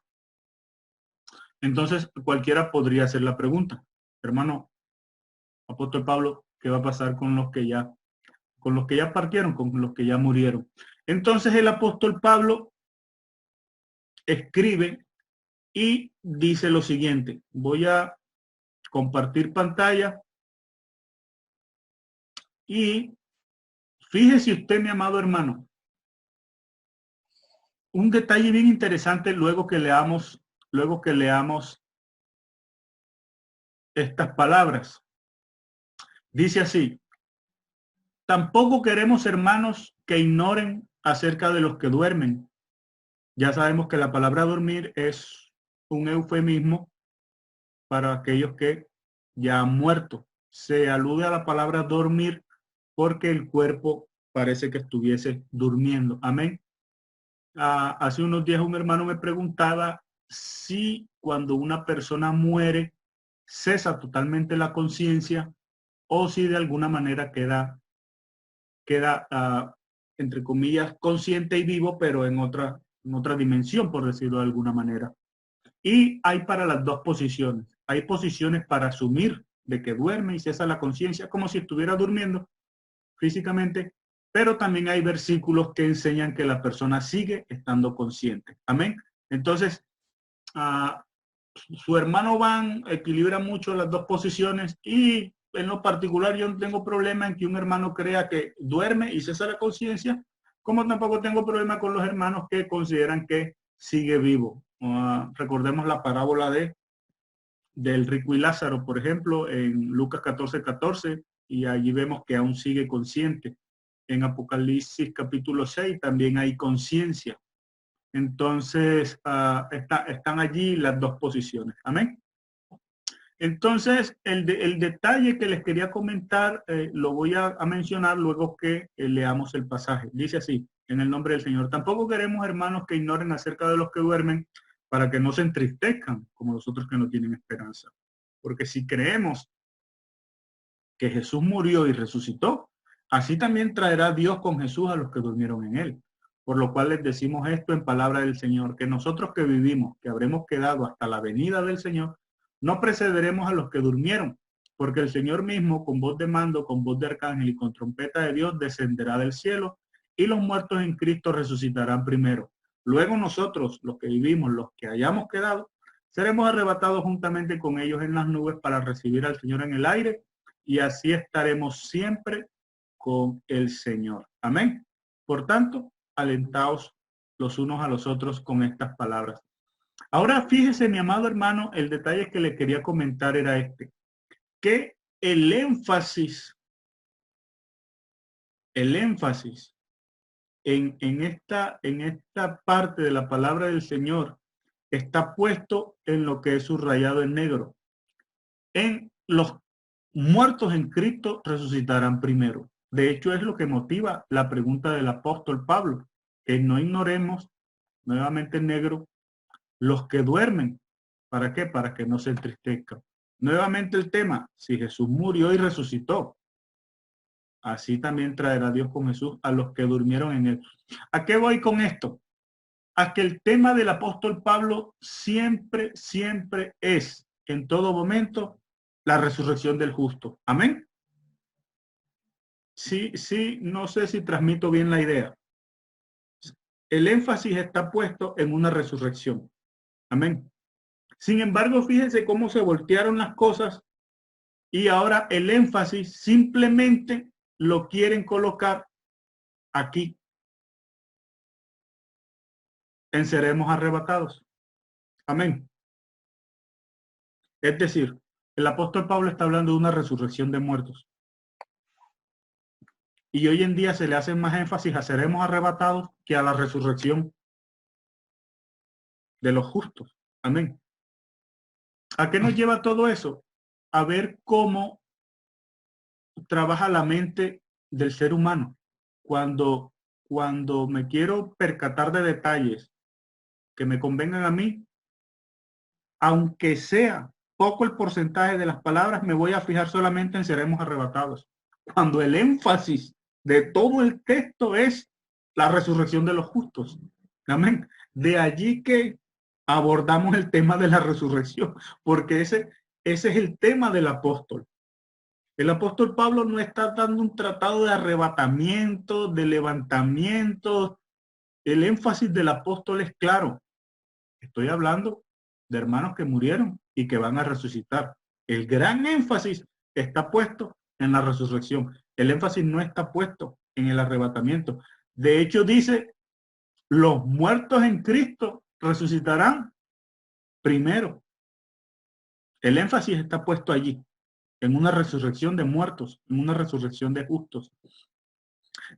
Entonces, cualquiera podría hacer la pregunta, hermano, apóstol Pablo, ¿qué va a pasar con los que ya partieron, con los que ya murieron? Entonces el apóstol Pablo escribe y dice lo siguiente. Voy a compartir pantalla y fíjese usted, mi amado hermano, un detalle bien interesante luego que leamos estas palabras. Dice así: tampoco queremos, hermanos, que ignoren acerca de los que duermen. Ya sabemos que la palabra dormir es un eufemismo para aquellos que ya han muerto. Se alude a la palabra dormir porque el cuerpo parece que estuviese durmiendo. Amén. Hace unos días un hermano me preguntaba si cuando una persona muere cesa totalmente la conciencia o si de alguna manera queda entre comillas, consciente y vivo, pero en otra dimensión, por decirlo de alguna manera. Y hay para las dos posiciones. Hay posiciones para asumir de que duerme y cesa la conciencia como si estuviera durmiendo físicamente, pero también hay versículos que enseñan que la persona sigue estando consciente. Amén. Entonces, su hermano Van equilibra mucho las dos posiciones y en lo particular yo no tengo problema en que un hermano crea que duerme y cesa la conciencia, como tampoco tengo problema con los hermanos que consideran que sigue vivo. Recordemos la parábola del rico y Lázaro, por ejemplo, en Lucas 14:14, y allí vemos que aún sigue consciente. En Apocalipsis capítulo 6 también hay conciencia. Entonces, están allí las dos posiciones. Amén. Entonces, el detalle que les quería comentar, lo voy a mencionar luego que leamos el pasaje. Dice así, en el nombre del Señor: tampoco queremos, hermanos, que ignoren acerca de los que duermen, para que no se entristezcan como los otros que no tienen esperanza. Porque si creemos que Jesús murió y resucitó, así también traerá Dios con Jesús a los que durmieron en él. Por lo cual les decimos esto en palabra del Señor, que nosotros que vivimos, que habremos quedado hasta la venida del Señor, no precederemos a los que durmieron, porque el Señor mismo, con voz de mando, con voz de arcángel y con trompeta de Dios, descenderá del cielo, y los muertos en Cristo resucitarán primero. Luego nosotros, los que vivimos, los que hayamos quedado, seremos arrebatados juntamente con ellos en las nubes para recibir al Señor en el aire, y así estaremos siempre con el Señor. Amén. Por tanto, alentaos los unos a los otros con estas palabras. Ahora fíjese, mi amado hermano, el detalle que le quería comentar era este, que el énfasis en esta parte de la palabra del Señor está puesto en lo que es subrayado en negro. En los muertos en Cristo resucitarán primero. De hecho, es lo que motiva la pregunta del apóstol Pablo, que no ignoremos, nuevamente en negro, los que duermen. ¿Para qué? Para que no se entristezcan. Nuevamente el tema, si Jesús murió y resucitó, así también traerá Dios con Jesús a los que durmieron en él. ¿A qué voy con esto? A que el tema del apóstol Pablo siempre es, en todo momento, la resurrección del justo. Amén. Sí, no sé si transmito bien la idea. El énfasis está puesto en una resurrección. Amén. Sin embargo, fíjense cómo se voltearon las cosas y ahora el énfasis simplemente lo quieren colocar aquí. En seremos arrebatados. Amén. Es decir, el apóstol Pablo está hablando de una resurrección de muertos. Y hoy en día se le hace más énfasis a seremos arrebatados que a la resurrección de los justos. Amén. ¿A qué nos lleva todo eso? A ver cómo trabaja la mente del ser humano. Cuando me quiero percatar de detalles que me convengan a mí, aunque sea poco el porcentaje de las palabras, me voy a fijar solamente en seremos arrebatados. Cuando el énfasis de todo el texto es la resurrección de los justos. Amén. De allí que abordamos el tema de la resurrección, porque ese es el tema del apóstol. El apóstol Pablo no está dando un tratado de arrebatamiento, de levantamiento. El énfasis del apóstol es claro. Estoy hablando de hermanos que murieron y que van a resucitar. El gran énfasis está puesto en la resurrección. El énfasis no está puesto en el arrebatamiento. De hecho, dice, los muertos en Cristo resucitarán primero. El énfasis está puesto allí, en una resurrección de muertos, en una resurrección de justos.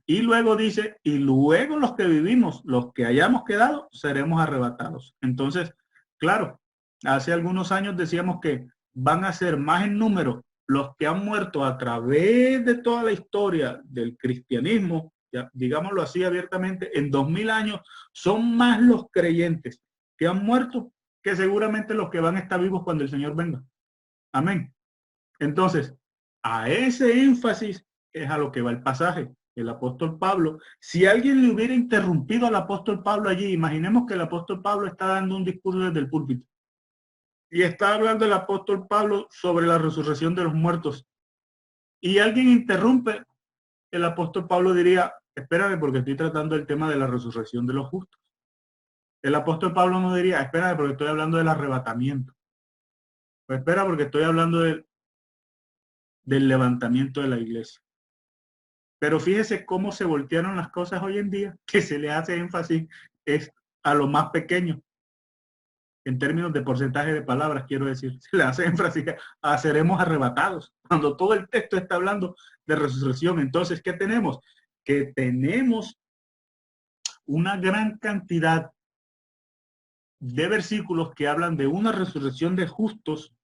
Y luego dice, y luego los que vivimos, los que hayamos quedado, seremos arrebatados. Entonces, claro, hace algunos años decíamos que van a ser más en número los que han muerto a través de toda la historia del cristianismo, ya, digámoslo así abiertamente, en 2000 años, son más los creyentes que han muerto que seguramente los que van a estar vivos cuando el Señor venga. Amén. Entonces, a ese énfasis es a lo que va el pasaje. El apóstol Pablo, si alguien le hubiera interrumpido al apóstol Pablo allí, imaginemos que el apóstol Pablo está dando un discurso desde el púlpito y está hablando el apóstol Pablo sobre la resurrección de los muertos y alguien interrumpe, el apóstol Pablo diría, espérame porque estoy tratando el tema de la resurrección de los justos. El apóstol Pablo no diría, espérame porque estoy hablando del arrebatamiento. Pues espera porque estoy hablando del levantamiento de la iglesia. Pero fíjese cómo se voltearon las cosas hoy en día, que se le hace énfasis es a lo más pequeño. En términos de porcentaje de palabras, quiero decir, se le hace énfasis a seremos arrebatados, cuando todo el texto está hablando de resurrección. Entonces, ¿qué tenemos? Que tenemos una gran cantidad de versículos que hablan de una resurrección de justos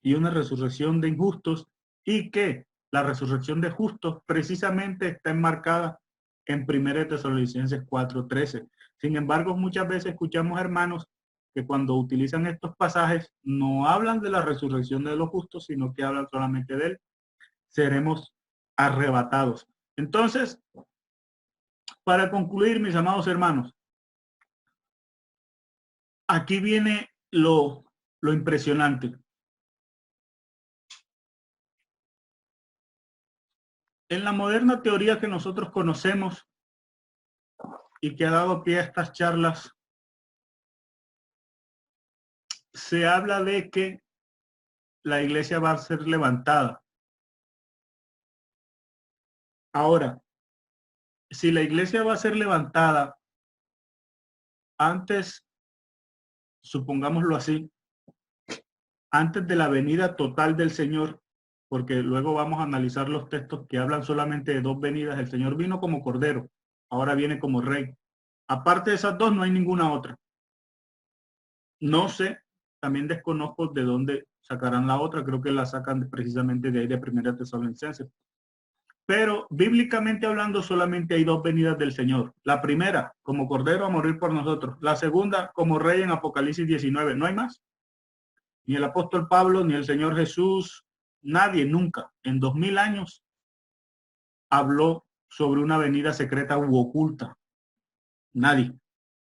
y una resurrección de injustos, y que la resurrección de justos precisamente está enmarcada en 1 Tesalonicenses 4:13. Sin embargo, muchas veces escuchamos hermanos que cuando utilizan estos pasajes no hablan de la resurrección de los justos, sino que hablan solamente de él. Seremos arrebatados. Entonces, para concluir, mis amados hermanos, aquí viene lo impresionante. En la moderna teoría que nosotros conocemos y que ha dado pie a estas charlas, se habla de que la iglesia va a ser levantada. Ahora, si la iglesia va a ser levantada antes, supongámoslo así, antes de la venida total del Señor, porque luego vamos a analizar los textos que hablan solamente de dos venidas. El Señor vino como cordero, ahora viene como rey. Aparte de esas dos, no hay ninguna otra. No sé, también desconozco de dónde sacarán la otra, creo que la sacan precisamente de ahí de 1 Tesalonicenses. Pero bíblicamente hablando, solamente hay dos venidas del Señor. La primera, como cordero a morir por nosotros. La segunda, como rey en Apocalipsis 19. No hay más. Ni el apóstol Pablo, ni el Señor Jesús, nadie nunca en 2000 años habló sobre una venida secreta u oculta. Nadie.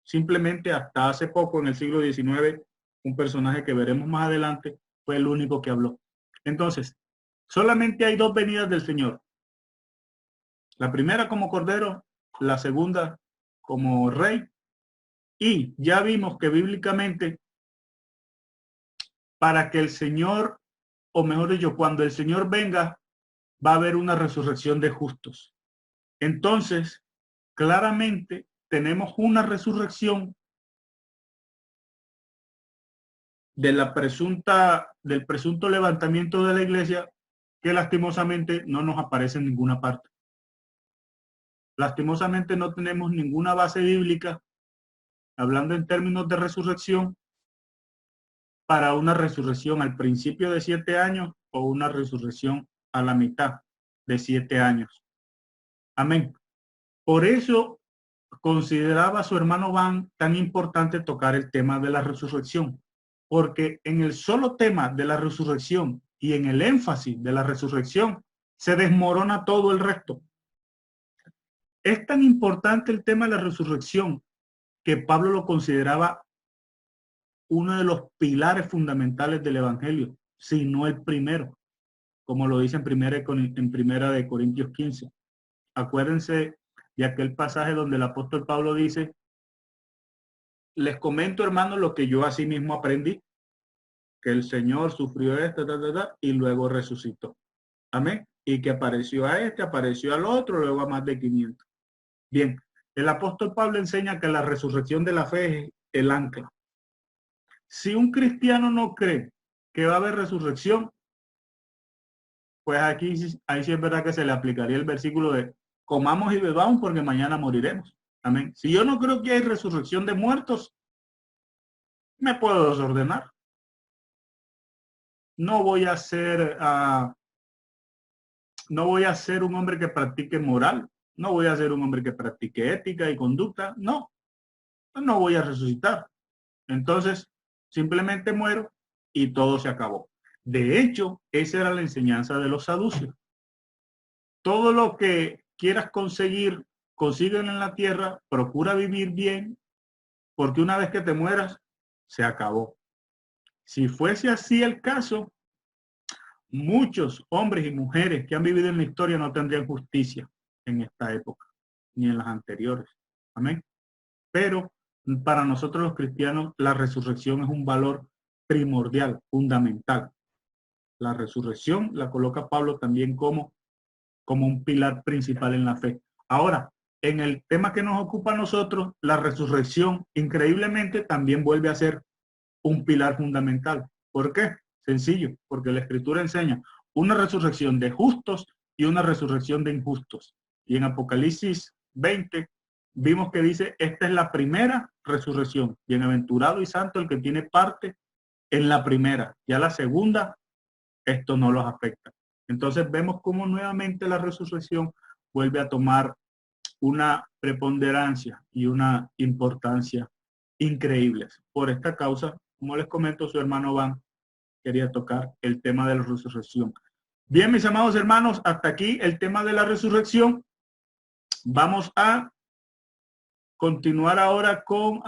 Simplemente hasta hace poco, en el siglo XIX, un personaje que veremos más adelante fue el único que habló. Entonces, solamente hay dos venidas del Señor. La primera como cordero, la segunda como rey. Y ya vimos que bíblicamente, para que el Señor, o mejor dicho, cuando el Señor venga, va a haber una resurrección de justos. Entonces, claramente tenemos una resurrección del presunto levantamiento de la iglesia que lastimosamente no nos aparece en ninguna parte. Lastimosamente no tenemos ninguna base bíblica, hablando en términos de resurrección, para una resurrección al principio de 7 años o una resurrección a la mitad de 7 años. Amén. Por eso consideraba a su hermano Van tan importante tocar el tema de la resurrección, porque en el solo tema de la resurrección y en el énfasis de la resurrección se desmorona todo el resto. Es tan importante el tema de la resurrección que Pablo lo consideraba uno de los pilares fundamentales del evangelio, si no el primero, como lo dice en primera de Corintios 15. Acuérdense de aquel pasaje donde el apóstol Pablo dice: les comento, hermanos, lo que yo así mismo aprendí, que el Señor sufrió esto, y luego resucitó. Amén. Y que apareció a este, apareció al otro, luego a más de 500. Bien, el apóstol Pablo enseña que la resurrección de la fe es el ancla. Si un cristiano no cree que va a haber resurrección, pues ahí sí es verdad que se le aplicaría el versículo de comamos y bebamos porque mañana moriremos. Amén. Si yo no creo que hay resurrección de muertos, me puedo desordenar. No voy a ser un hombre que practique moral. No voy a ser un hombre que practique ética y conducta. No voy a resucitar. Entonces, simplemente muero y todo se acabó. De hecho, esa era la enseñanza de los saduceos. Todo lo que quieras conseguir, consíguelo en la tierra, procura vivir bien, porque una vez que te mueras, se acabó. Si fuese así el caso, muchos hombres y mujeres que han vivido en la historia no tendrían justicia en esta época, ni en las anteriores. Amén. Pero para nosotros los cristianos, la resurrección es un valor primordial, fundamental. La resurrección la coloca Pablo también como un pilar principal en la fe. Ahora, en el tema que nos ocupa a nosotros, la resurrección, increíblemente, también vuelve a ser un pilar fundamental. ¿Por qué? Sencillo, porque la Escritura enseña una resurrección de justos y una resurrección de injustos. Y en Apocalipsis 20 vimos que dice, esta es la primera resurrección. Bienaventurado y santo el que tiene parte en la primera. Ya la segunda, esto no los afecta. Entonces vemos cómo nuevamente la resurrección vuelve a tomar una preponderancia y una importancia increíbles. Por esta causa, como les comento, su hermano Van quería tocar el tema de la resurrección. Bien, mis amados hermanos, hasta aquí el tema de la resurrección. Vamos a continuar ahora con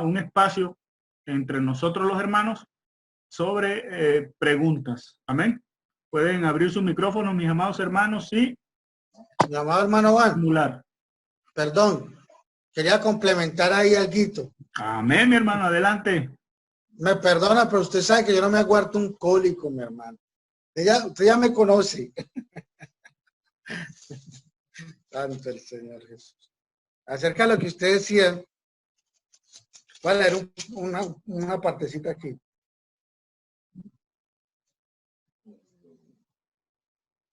un espacio entre nosotros los hermanos sobre preguntas. Amén. Pueden abrir su micrófono, mis amados hermanos, y mi amado hermano Van, formular. Perdón, quería complementar ahí algo. Amén, mi hermano, adelante. Me perdona, pero usted sabe que yo no me aguardo un cólico, mi hermano. Usted ya me conoce. Santo el Señor Jesús. Acerca de lo que usted decía, voy a leer una partecita aquí.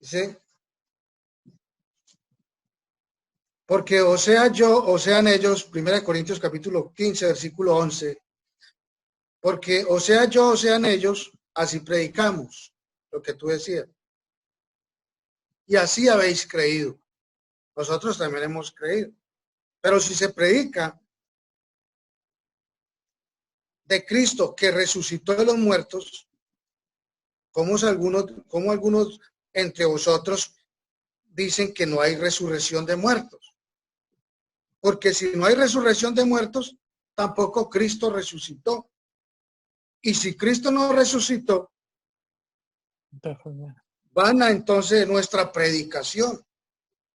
Dice, porque o sea yo, o sean ellos, 1 Corintios capítulo 15, versículo 11, porque o sea yo, o sean ellos, así predicamos, lo que tú decías. Y así habéis creído. Nosotros también hemos creído. Pero si se predica de Cristo que resucitó de los muertos, ¿cómo algunos entre vosotros dicen que no hay resurrección de muertos? Porque si no hay resurrección de muertos, tampoco Cristo resucitó. Y si Cristo no resucitó, vana entonces nuestra predicación.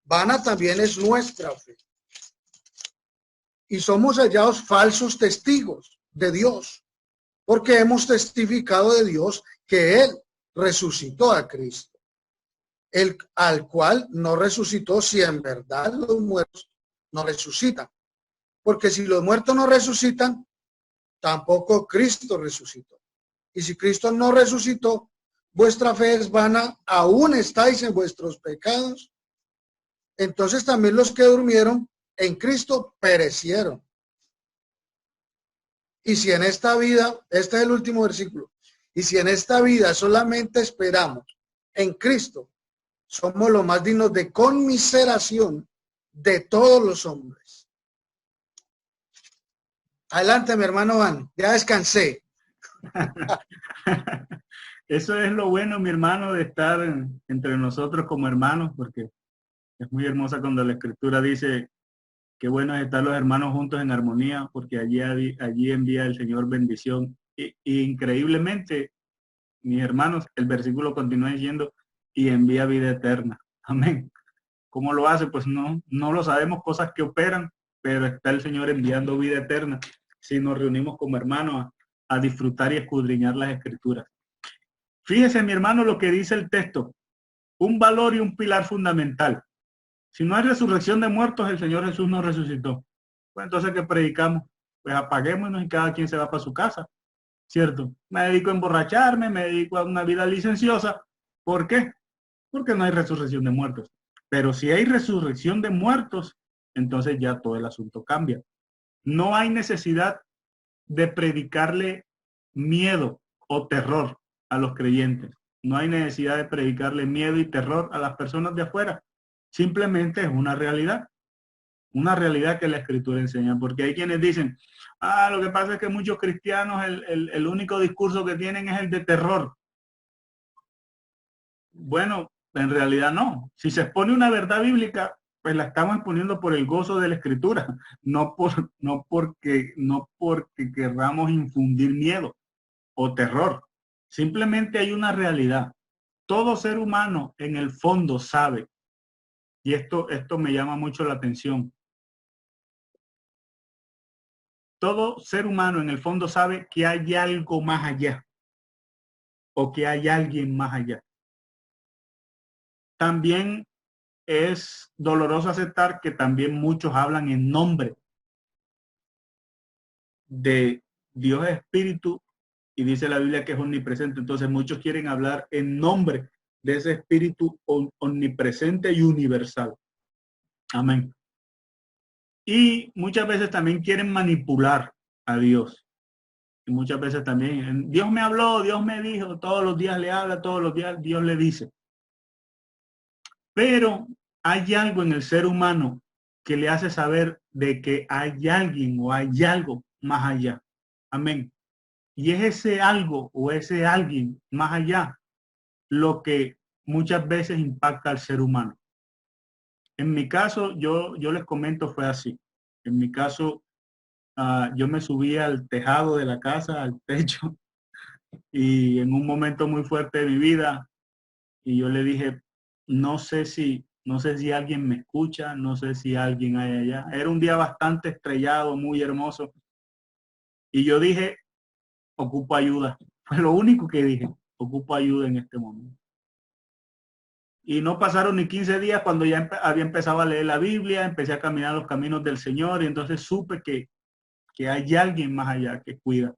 Vana también es nuestra fe. Y somos hallados falsos testigos de Dios, porque hemos testificado de Dios que Él resucitó a Cristo, al cual no resucitó si en verdad los muertos no resucitan. Porque si los muertos no resucitan, tampoco Cristo resucitó. Y si Cristo no resucitó, vuestra fe es vana, aún estáis en vuestros pecados. Entonces también los que durmieron en Cristo perecieron. Y si en esta vida, este es el último versículo, y si en esta vida solamente esperamos en Cristo, somos los más dignos de conmiseración de todos los hombres. Adelante, mi hermano Van, ya descansé. Eso es lo bueno, mi hermano, de estar entre nosotros como hermanos, porque es muy hermosa cuando la Escritura dice qué bueno es estar los hermanos juntos en armonía, porque allí envía el Señor bendición. Y increíblemente, mis hermanos, el versículo continúa diciendo, y envía vida eterna. Amén. ¿Cómo lo hace? Pues no lo sabemos, cosas que operan, pero está el Señor enviando vida eterna si nos reunimos como hermanos a disfrutar y escudriñar las Escrituras. Fíjese, mi hermano, lo que dice el texto. Un valor y un pilar fundamental. Si no hay resurrección de muertos, el Señor Jesús no resucitó. Pues entonces, ¿qué predicamos? Pues apaguémonos y cada quien se va para su casa, ¿cierto? Me dedico a emborracharme, me dedico a una vida licenciosa. ¿Por qué? Porque no hay resurrección de muertos. Pero si hay resurrección de muertos, entonces ya todo el asunto cambia. No hay necesidad de predicarle miedo o terror a los creyentes. No hay necesidad de predicarle miedo y terror a las personas de afuera. Simplemente es una realidad que la Escritura enseña, porque hay quienes dicen, lo que pasa es que muchos cristianos el único discurso que tienen es el de terror. Bueno, en realidad no. Si se expone una verdad bíblica, pues la estamos exponiendo por el gozo de la Escritura, no porque querramos infundir miedo o terror. Simplemente hay una realidad. Todo ser humano en el fondo sabe, y esto me llama mucho la atención. Todo ser humano en el fondo sabe que hay algo más allá o que hay alguien más allá. También es doloroso aceptar que también muchos hablan en nombre de Dios Espíritu y dice la Biblia que es omnipresente. Entonces muchos quieren hablar en nombre de ese Espíritu omnipresente y universal. Amén. Y muchas veces también quieren manipular a Dios. Y muchas veces también, Dios me habló, Dios me dijo, todos los días le habla, todos los días Dios le dice. Pero hay algo en el ser humano que le hace saber de que hay alguien o hay algo más allá. Amén. Y es ese algo o ese alguien más allá lo que muchas veces impacta al ser humano. En mi caso, yo les comento, fue así. En mi caso, yo me subí al tejado de la casa, al techo, y en un momento muy fuerte de mi vida, y yo le dije, no sé si alguien me escucha, no sé si alguien hay allá. Era un día bastante estrellado, muy hermoso, y yo dije, ocupo ayuda. Fue lo único que dije, ocupo ayuda en este momento. Y no pasaron ni 15 días cuando ya había empezado a leer la Biblia, empecé a caminar los caminos del Señor, y entonces supe que hay alguien más allá que cuida.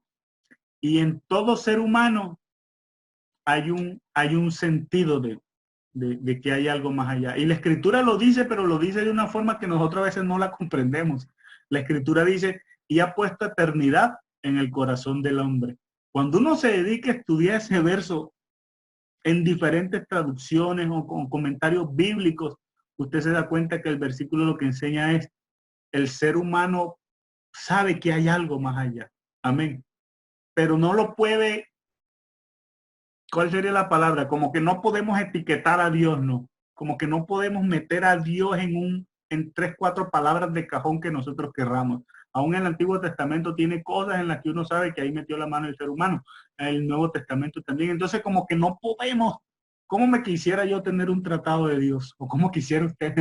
Y en todo ser humano hay un sentido de que hay algo más allá. Y la Escritura lo dice, pero lo dice de una forma que nosotros a veces no la comprendemos. La Escritura dice, y ha puesto eternidad en el corazón del hombre. Cuando uno se dedica a estudiar ese verso en diferentes traducciones o con comentarios bíblicos, usted se da cuenta que el versículo lo que enseña es, el ser humano sabe que hay algo más allá. Amén. Pero no lo puede, ¿cuál sería la palabra? Como que no podemos etiquetar a Dios, ¿no? Como que no podemos meter a Dios en 3, 4 palabras de cajón que nosotros querramos. Aún el Antiguo Testamento tiene cosas en las que uno sabe que ahí metió la mano el ser humano. El Nuevo Testamento también. Entonces como que no podemos, ¿cómo me quisiera yo tener un tratado de Dios? ¿O cómo quisiera usted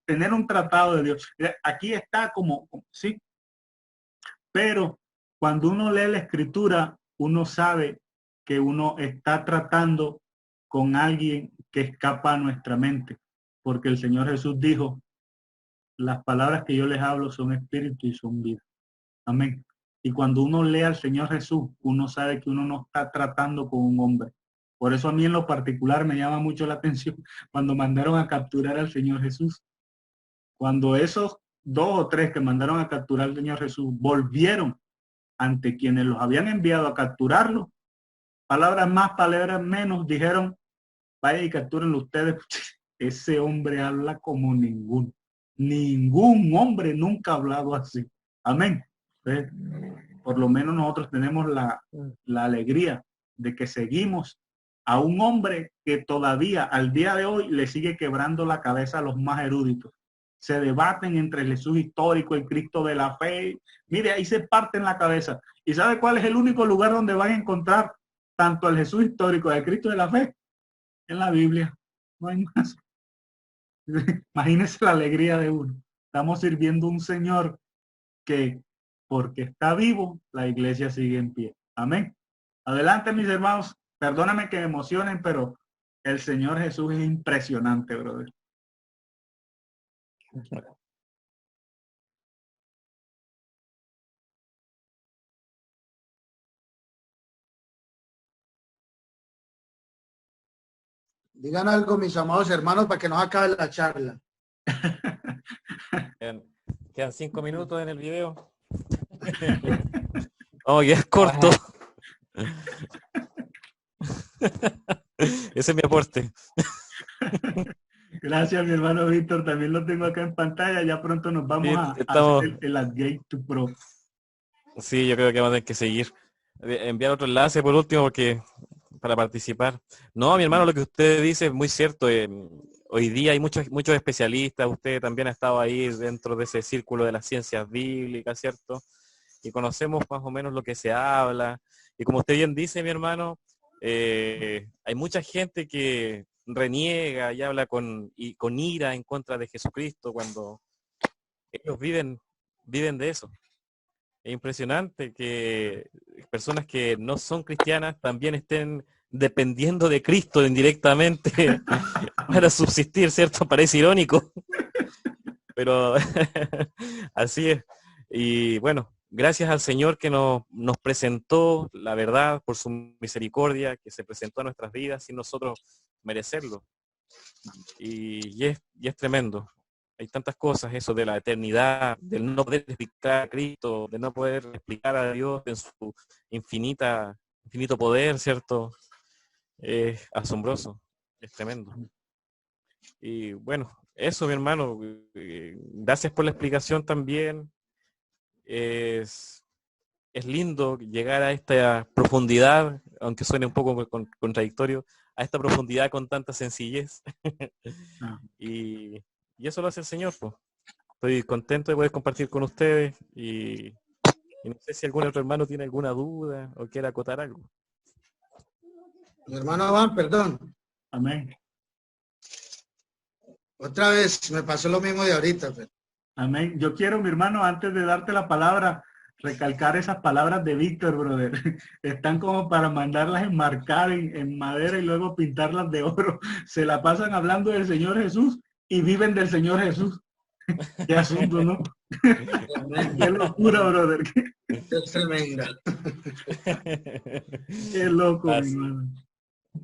tener un tratado de Dios? Aquí está como sí. Pero cuando uno lee la Escritura, uno sabe que uno está tratando con alguien que escapa a nuestra mente. Porque el Señor Jesús dijo, las palabras que yo les hablo son espíritu y son vida. Amén. Y cuando uno lee al Señor Jesús, uno sabe que uno no está tratando con un hombre. Por eso a mí en lo particular me llama mucho la atención cuando mandaron a capturar al Señor Jesús. Cuando esos 2 o 3 que mandaron a capturar al Señor Jesús volvieron ante quienes los habían enviado a capturarlo, palabras más, palabras menos, dijeron, vaya y captúrenlo ustedes. Ese hombre habla como ningún hombre nunca ha hablado así. Amén. ¿Ves? Por lo menos nosotros tenemos la alegría de que seguimos a un hombre que todavía al día de hoy le sigue quebrando la cabeza a los más eruditos. Se debaten entre el Jesús histórico, el Cristo de la fe. Mire, ahí se parten la cabeza. ¿Y sabe cuál es el único lugar donde van a encontrar tanto el Jesús histórico y el Cristo de la fe? En la Biblia. No hay más. Imagínense la alegría de uno. Estamos sirviendo a un Señor que, porque está vivo, la iglesia sigue en pie. Amén. Adelante, mis hermanos. Perdóname que me emocionen, pero el Señor Jesús es impresionante, brother. Digan algo, mis amados hermanos, para que nos acabe la charla. Quedan 5 minutos en el video. Oh, ya es corto. Ese es mi aporte. Gracias, mi hermano Víctor. También lo tengo acá en pantalla. Ya pronto nos vamos a hacer el Gate to Pro. Sí, yo creo que vamos a tener que seguir. Enviar otro enlace por último porque para participar. No, mi hermano, lo que usted dice es muy cierto. Hoy día hay muchos especialistas. Usted también ha estado ahí dentro de ese círculo de las ciencias bíblicas, ¿cierto? Y conocemos más o menos lo que se habla. Y como usted bien dice, mi hermano, hay mucha gente que reniega y habla con ira en contra de Jesucristo cuando ellos viven de eso. Es impresionante que personas que no son cristianas también estén dependiendo de Cristo indirectamente para subsistir, ¿cierto? Parece irónico, pero así es. Y bueno, gracias al Señor que nos presentó la verdad por su misericordia, que se presentó a nuestras vidas sin nosotros merecerlo. Y es tremendo. Hay tantas cosas, eso de la eternidad, del no poder explicar a Cristo, de no poder explicar a Dios en su infinito poder, ¿cierto? Es asombroso, es tremendo. Y bueno, eso, mi hermano, gracias por la explicación también. Es lindo llegar a esta profundidad, aunque suene un poco contradictorio, a esta profundidad con tanta sencillez. Y eso lo hace el Señor, pues. Estoy contento de poder compartir con ustedes y no sé si algún otro hermano tiene alguna duda o quiere acotar algo. Mi hermano Juan, perdón. Amén. Otra vez, me pasó lo mismo de ahorita. Pero... Amén. Yo quiero, mi hermano, antes de darte la palabra, recalcar esas palabras de Víctor, brother. Están como para mandarlas enmarcar en madera y luego pintarlas de oro. Se la pasan hablando del Señor Jesús y viven del Señor Jesús. Qué asunto, ¿no? Qué locura, brother. Es tremenda. Qué loco, mi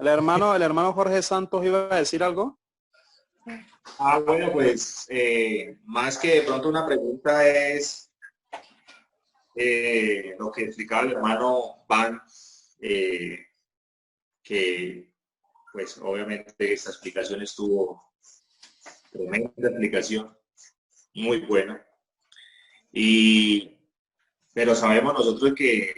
hermano. El hermano Jorge Santos iba a decir algo. Bueno, pues más que de pronto una pregunta es lo que explicaba el hermano Van, que pues obviamente esta explicación estuvo tremenda explicación, muy buena. Pero sabemos nosotros que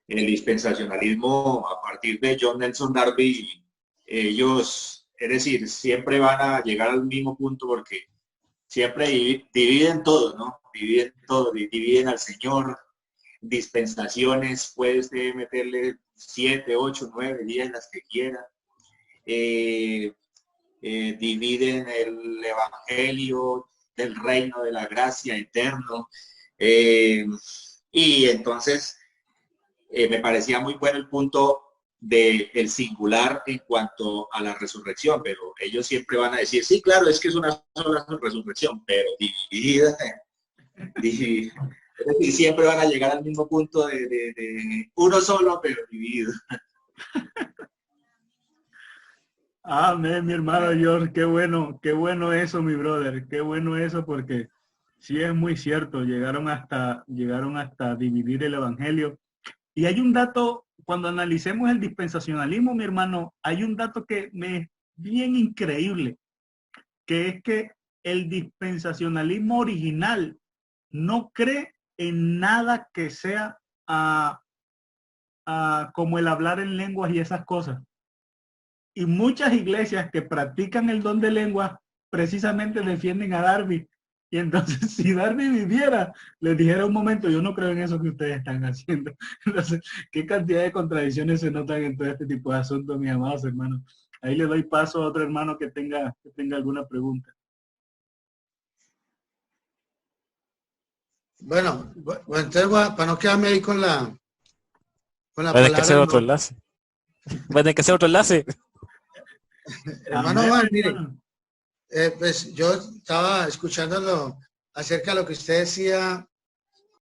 el dispensacionalismo a partir de John Nelson Darby, ellos, es decir, siempre van a llegar al mismo punto porque siempre dividen todo, ¿no? Dividen todo, dividen al Señor, dispensaciones, puedes meterle 7, 8, 9, 10, las que quieran. Dividen el Evangelio del reino de la gracia eterno. Y entonces me parecía muy bueno el punto del singular en cuanto a la resurrección, pero ellos siempre van a decir, sí, claro, es que es una sola resurrección, pero dividida. Y siempre van a llegar al mismo punto de uno solo, pero dividido. Amén, mi hermano George, qué bueno eso, mi brother, qué bueno eso, porque sí es muy cierto, llegaron hasta dividir el evangelio. Y hay un dato, cuando analicemos el dispensacionalismo, mi hermano, hay un dato que me es bien increíble, que es que el dispensacionalismo original no cree en nada que sea como el hablar en lenguas y esas cosas. Y muchas iglesias que practican el don de lenguas precisamente defienden a Darby. Y entonces, si Darby viviera, les dijera un momento, yo no creo en eso que ustedes están haciendo. Entonces, ¿qué cantidad de contradicciones se notan en todo este tipo de asuntos, mis amados hermanos? Ahí le doy paso a otro hermano que tenga alguna pregunta. Bueno, entonces para no quedarme ahí con la Pueden que hacer otro enlace. Pueden que hacer otro enlace. Hermano Juan, mire, pues yo estaba escuchándolo acerca de lo que usted decía